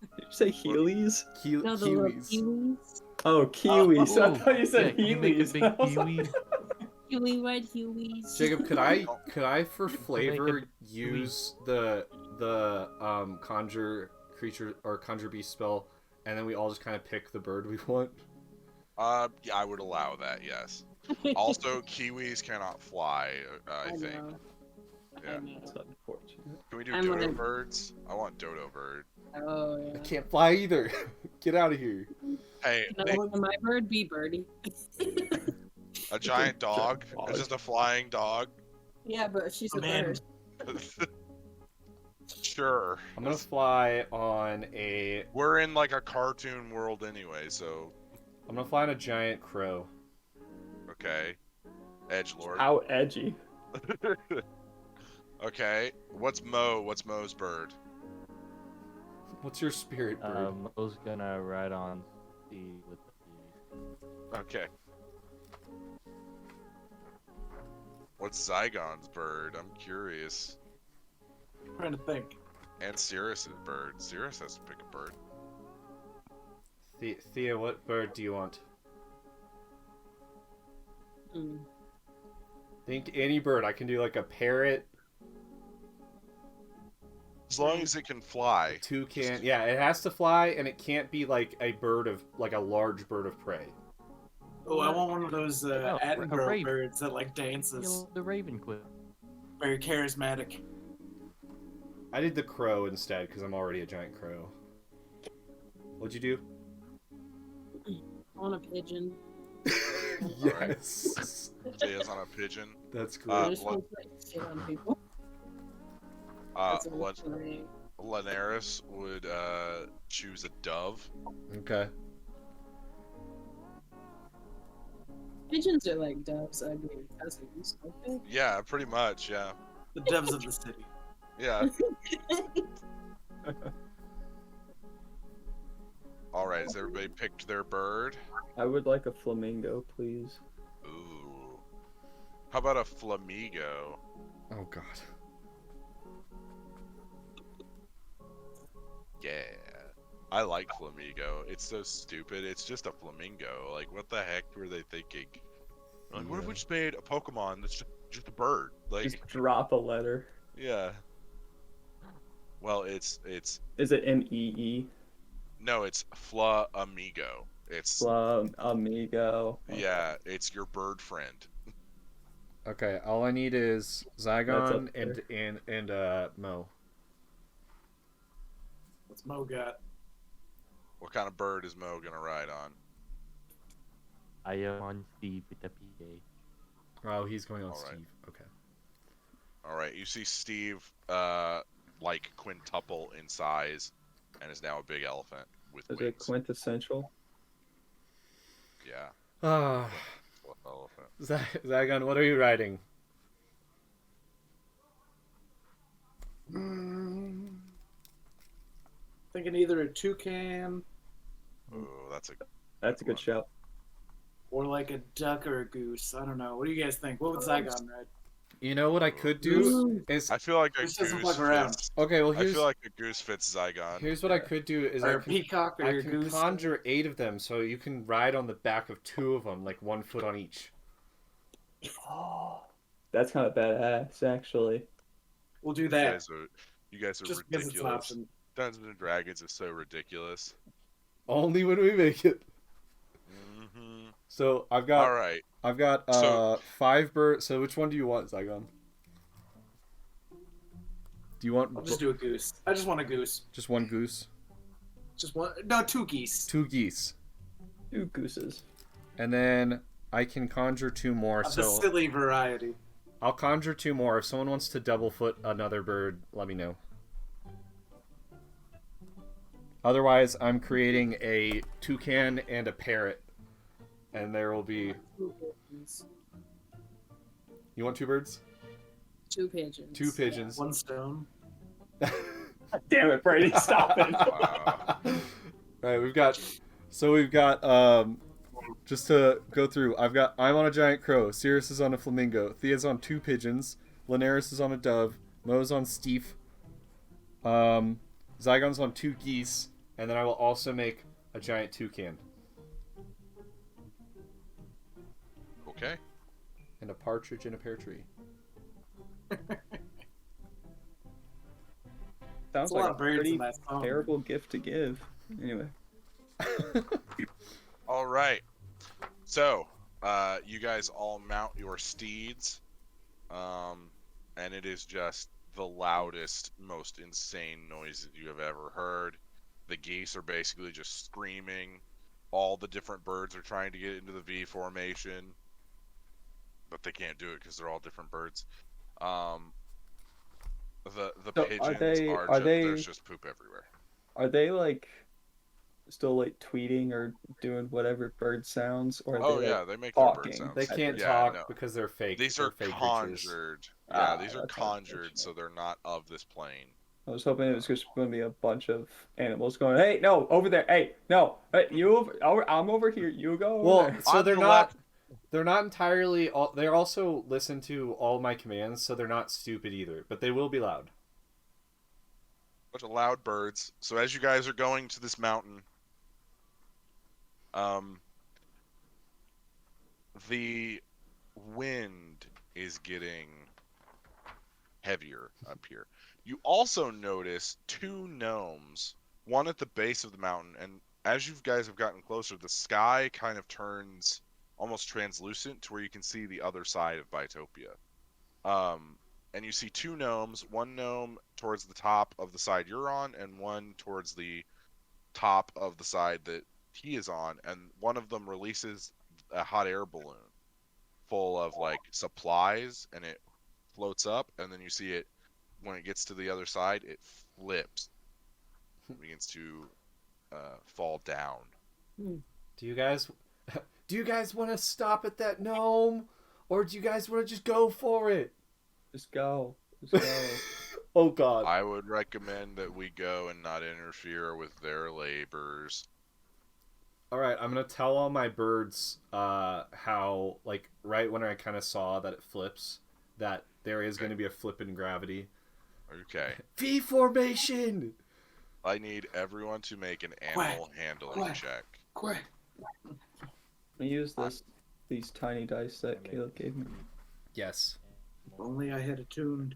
Did you say Heelys? No, the little Kiwis. kiwis. Oh, Kiwis. I Ooh, thought you said yeah, can you make a Heelys. big I was like- kiwi? Kiwi ride kiwis. Jacob, could I for make a flavor kiwi. use the conjure creature or conjure beast spell, and then we all just kind of pick the bird we want? Yeah, I would allow that. Yes. Also, kiwis cannot fly. I think. know. Yeah. I know. That's unfortunate. Can we do I'm dodo gonna- birds? I want dodo bird. Oh I yeah. can't fly either. Get out of here. Hey, No, look at my bird, be birdie. a giant dog. dog. It's just a flying dog. Yeah, but she's a I'm in. bird. Sure. I'm gonna fly on a. We're in like a cartoon world anyway, so I'm gonna fly on a giant crow. okay. Edgelord. How edgy. Okay. What's Mo? What's Mo's bird? What's your spirit bird? Mo's gonna ride on Steve with the Okay. What's Zygon's bird? I'm curious. I'm trying to think. And Cirrus's bird. Cirrus has to pick a bird. Thea, what bird do you want? Hmm. Think any bird. I can do like a parrot, As long as it can fly. toucan. Yeah, it has to fly, and it can't be like a bird of like a large bird of prey. Oh, I want one of those a Attenborough raven. birds that like dances. The raven quit. Very charismatic. I did the crow instead because I'm already a giant crow. What'd you do? On a pigeon. Yes. Thea's on a pigeon. That's I great. just want to sit on people. That's a mystery. Linares would choose a dove. Okay. Pigeons are like doves, ugly cousins. Okay. Yeah, pretty much. Yeah. The doves of the city. Yeah. All right. Has everybody picked their bird? I would like a flamingo, please. Ooh. How about a flamigo? Oh God. Yeah. I like flamigo. It's so stupid. It's just a flamingo. Like, what the heck were they thinking? Like, what if we just made a Pokemon that's just a bird? Like, Just drop a letter. yeah. Well, it's Is it M-E-E? no, it's Flamigo. It's Amigo. yeah, it's your bird friend. Okay. All I need is That's Zygon up there. and Mo. What's Mo got? What kind of bird is Mo gonna ride on? I am on the Bitopia. Oh, he's going on All right. Steve. Okay. All right, you see Steve, like quintuple in size, and is now a big elephant with Is it wings. quintessential? Yeah, Ah, elephant. Zygon, what are you riding? Thinking either a toucan Ooh, that's a That's a good shout. or like a duck or a goose. I don't know. What do you guys think? What would Zygon ride? You know what I could do is I feel like a Goose doesn't goose fuck around. fits. okay. Well, I here's feel like a goose fits Zygon. here's what I could do is Or a peacock or I a can goose? conjure 8 of them, so you can ride on the back of 2 of them, like 1 foot on each. Oh, that's kind of badass, actually. We'll do You that. guys are Just because it's an ridiculous. option. Dungeons and Dragons is so ridiculous. Only when we make it. Hmm So All right. I've got So- 5 birds. So which one do you want, Zygon? Do you want I'll just do a goose. I just want a goose. just 1 goose, Just one. No, 2 geese. 2 geese, 2 gooses. and then I can conjure 2 more. Of the So silly variety. I'll conjure 2 more. If someone wants to double foot another bird, let me know. Otherwise, I'm creating a toucan and a parrot, and there will be. Two pigeons. You want 2 birds? 2 pigeons. 2 pigeons. 1 stone. Damn it, Brady, stop it. Wow. Right, we've got just to go through, I'm on a giant crow, Cirrus is on a flamingo, Thea's on 2 pigeons, Linares is on a dove, Mo's on Steve, Zygon's on 2 geese, and then I will also make a giant toucan Okay. and a partridge in a pear tree. Sounds There's a lot like a of birds pretty in that song. terrible gift to give. Anyway. All right. So, you guys all mount your steeds, and it is just the loudest, most insane noise that you have ever heard. The geese are basically just screaming. All the different birds are trying to get into the V formation, but they can't do it because they're all different birds. The So pigeons there's just poop everywhere. Are they like still like tweeting or doing whatever bird sounds, or are Oh they yeah, like, they make their bird talking? sounds. They can't Yeah, talk no. because they're fake. These They're are fake creatures. conjured. Yeah, Ah, these are that's conjured, unfortunate. so they're not of this plane. I was hoping it was just going to be a bunch of animals going, hey, no, over there. Hey, no, hey, I'm over here. You go over Well, there. so On they're the not left. they're not entirely all, they're also listen to all my commands, so they're not stupid either, but they will be loud. Bunch of loud birds. So as you guys are going to this mountain, the wind is getting heavier up here. You also notice two gnomes, one at the base of the mountain, and as you guys have gotten closer, the sky kind of turns almost translucent to where you can see the other side of Bitopia. And you see two gnomes, one gnome towards the top of the side you're on, and one towards the top of the side that he is on, and one of them releases a hot air balloon full of like supplies, and it floats up, and then you see it when it gets to the other side, it flips, begins to fall down. Do you guys want to stop at that gnome, or do you guys want to just go for it? Just go. Just go. Oh God. I would recommend that we go and not interfere with their labors. All right, I'm gonna tell all my birds how, like, right when I kind of saw that it flips, that there is going to be a flip in gravity. Okay. V formation. I need everyone to make an animal handling check. Quick. I use these tiny dice that Caleb gave me. Yes. If only I had attuned.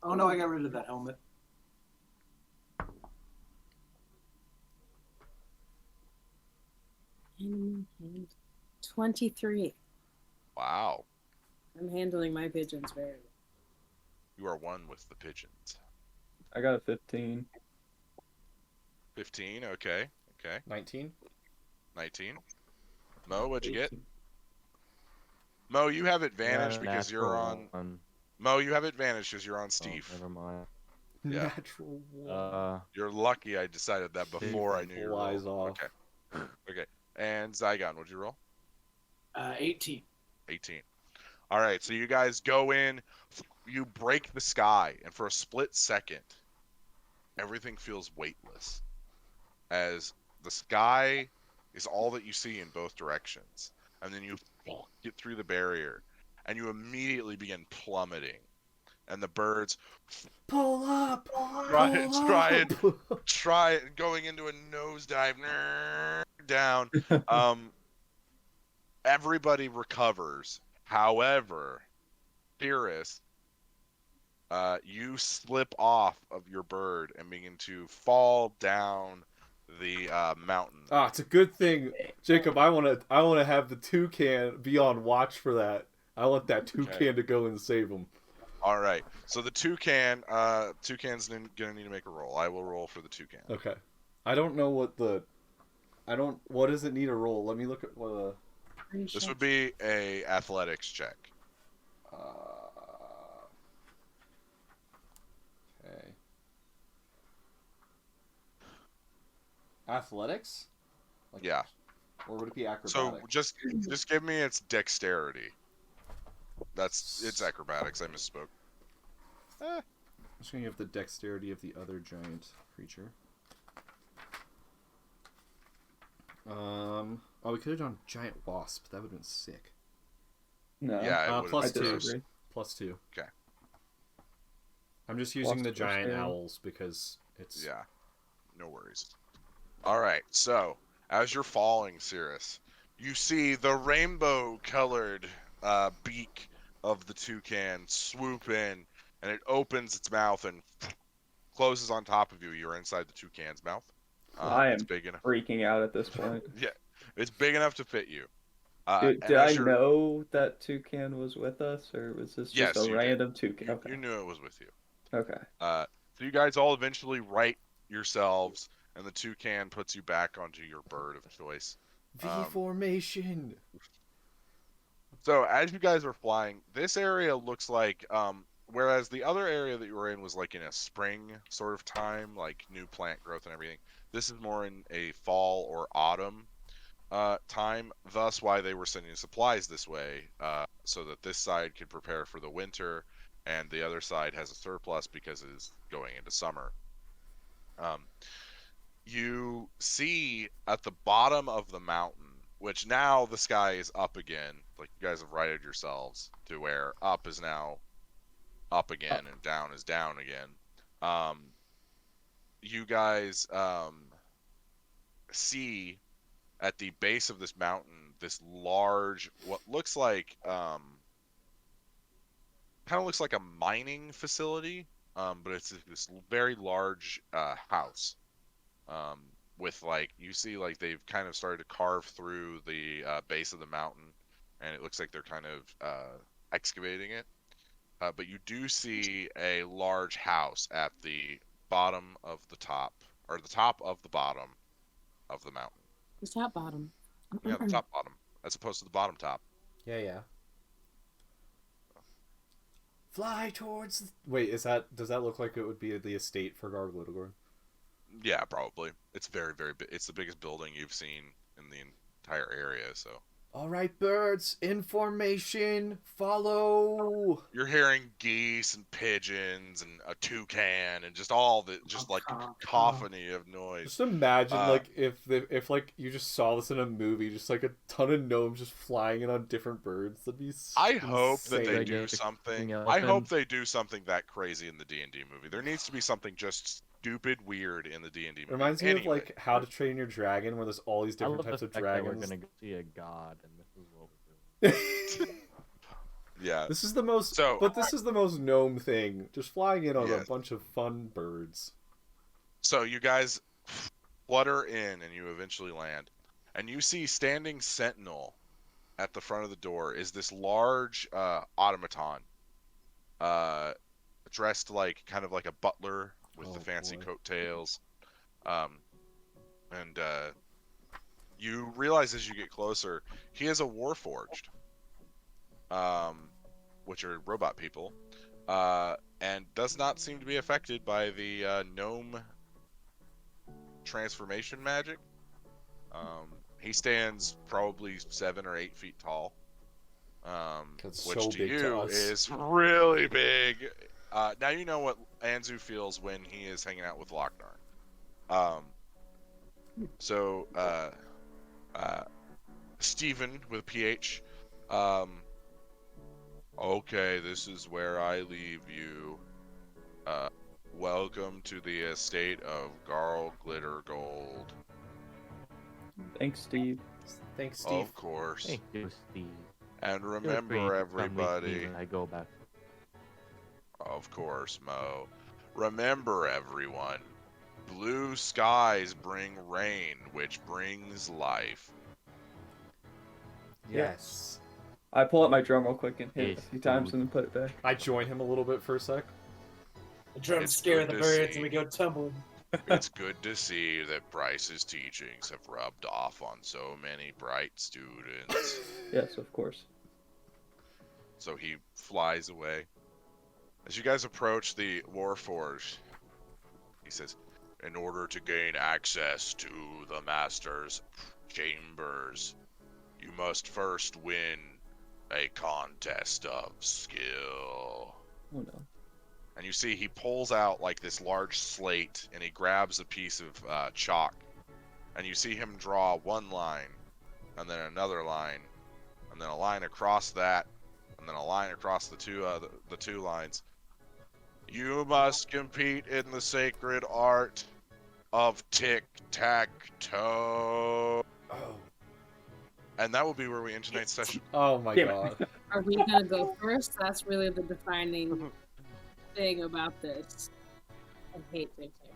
Oh no, I got rid of that helmet. Animal hand. 23. Wow. I'm handling my pigeons very well. You are one with the pigeons. I got a 15. 15, okay. 19. 19. Mo, what'd you get? 18. Mo, you have advantage Yeah, because you're on. one. Mo, you have advantage because you're on Oh, Steve. never mind. Yeah. Natural one. You're lucky I decided that before I knew your Flies roll. off. Okay. Okay. And Zygon, what'd you roll? 18. 18. All right, so you guys go in, you break the sky, and for a split second, everything feels weightless. As the sky is all that you see in both directions. And then you get through the barrier, and you immediately begin plummeting. And the birds Pull up. try it, going into a nosedive down. Everybody recovers. However, Cirrus, you slip off of your bird and begin to fall down the mountain. Ah, it's a good thing, Jacob. I wanna have the toucan be on watch for that. I want that toucan to go and save him. All right. So the toucan's gonna need to make a roll. I will roll for the toucan. Okay. I don't know what the. What does it need a roll? Let me look at what. This would be a athletics check. Okay. Athletics? Like, Yeah. Or would it be acrobatics? So just give me its dexterity. It's acrobatics. I misspoke. I'm just gonna give the dexterity of the other giant creature. Oh, we could have done giant wasp. That would have been sick. No. Yeah, it would've plus been I two. gross. disagree. Plus 2. Okay. I'm just using Wasp the are giant scary. owls because it's. Yeah. No worries. All right. So as you're falling, Cirrus, you see the rainbow-colored beak of the toucan swoop in, and it opens its mouth and closes on top of you. You're inside the toucan's mouth. I It's am big enough. freaking out at this point. Yeah, it's big enough to fit you. Did I know that toucan was with us, or was this Yes, just a you did. random toucan? You, Okay. you knew it was with you. Okay. So you guys all eventually right yourselves, and the toucan puts you back onto your bird of choice. V formation. So as you guys are flying, this area looks like, whereas the other area that you were in was like in a spring sort of time, like new plant growth and everything. This is more in a fall or autumn time. Thus, why they were sending supplies this way, so that this side could prepare for the winter, and the other side has a surplus because it is going into summer. You see at the bottom of the mountain, which now the sky is up again, like you guys have righted yourselves to where up is now up again and down is down again. You guys see at the base of this mountain this large, what looks like kind of looks like a mining facility, but it's this very large house. With like, you see like they've kind of started to carve through the base of the mountain, and it looks like they're kind of excavating it. But you do see a large house at the bottom of the top, or the top of the bottom of the mountain. The top bottom. Yeah, the top bottom, as opposed to the bottom top. Yeah. Fly towards. Wait, does that look like it would be the estate for Garglitogorn? Yeah, probably. It's very, very big. It's the biggest building you've seen in the entire area, so. All right, birds, in formation, follow. You're hearing geese and pigeons and a toucan and just all the like cacophony of noise. Just imagine like if like you just saw this in a movie, just like a ton of gnomes just flying in on different birds. That'd be. I hope that they Like do a something. elephant. I hope they do something that crazy in the D&D movie. There needs to be something just stupid weird in the D&D movie. Reminds me of like How to Train Your Dragon, where there's all these I different love types the of fact that dragons. we're gonna go see a god, and this is what we're doing. Yeah. This is the most, but this is the most gnome thing. Just flying in on a bunch of fun birds. So you guys flutter in, and you eventually land, and you see standing sentinel at the front of the door is this large automaton, dressed like kind of like a butler with the fancy coattails, and you realize as you get closer, he is a warforged, which are robot people, and does not seem to be affected by the gnome transformation magic. He stands probably 7 or 8 feet tall, which so to big to you us. is really big. Now you know what Anzu feels when he is hanging out with Lochnar. So Stephen with PH. Okay, this is where I leave you. Welcome to the estate of Garl Glittergold. Thanks, Steve. Thanks, Steve. Of course. Thank you, Steve. And Feel free remember, to come with everybody. me when I go back. Of course, Mo. Remember, everyone. Blue skies bring rain, which brings life. Yes. I pull out my drum real quick and hit it Yes, a few times dude. and then put it back. I join him a little bit for a sec. The drums It's scare good the to birds see. and we go tumbling. It's good to see that Bryce's teachings have rubbed off on so many bright students. Yes, of course. So he flies away. As you guys approach the Warforged, he says, in order to gain access to the Master's chambers, you must first win a contest of skill. Oh no. And you see he pulls out like this large slate, and he grabs a piece of chalk, and you see him draw one line, and then another line, and then a line across that, and then a line across the two lines. You must compete in the sacred art of tic-tac-toe. Oh. And that will be where we end tonight's session. Oh my Damn it. god. Are we gonna go first? That's really the defining thing about this. I hate tic tac.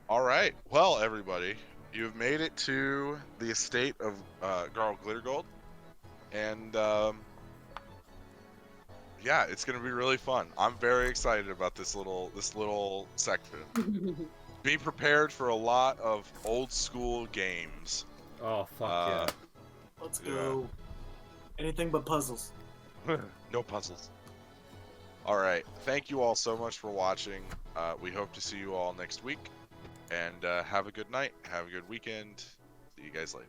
All right. Well, everybody, you've made it to the estate of Garl Glittergold, and yeah, it's gonna be really fun. I'm very excited about this little section. Be prepared for a lot of old school games. Oh fuck Let's go. Anything but puzzles. No puzzles. All right. Thank you all so much for watching. We hope to see you all next week. And have a good night. Have a good weekend. See you guys later.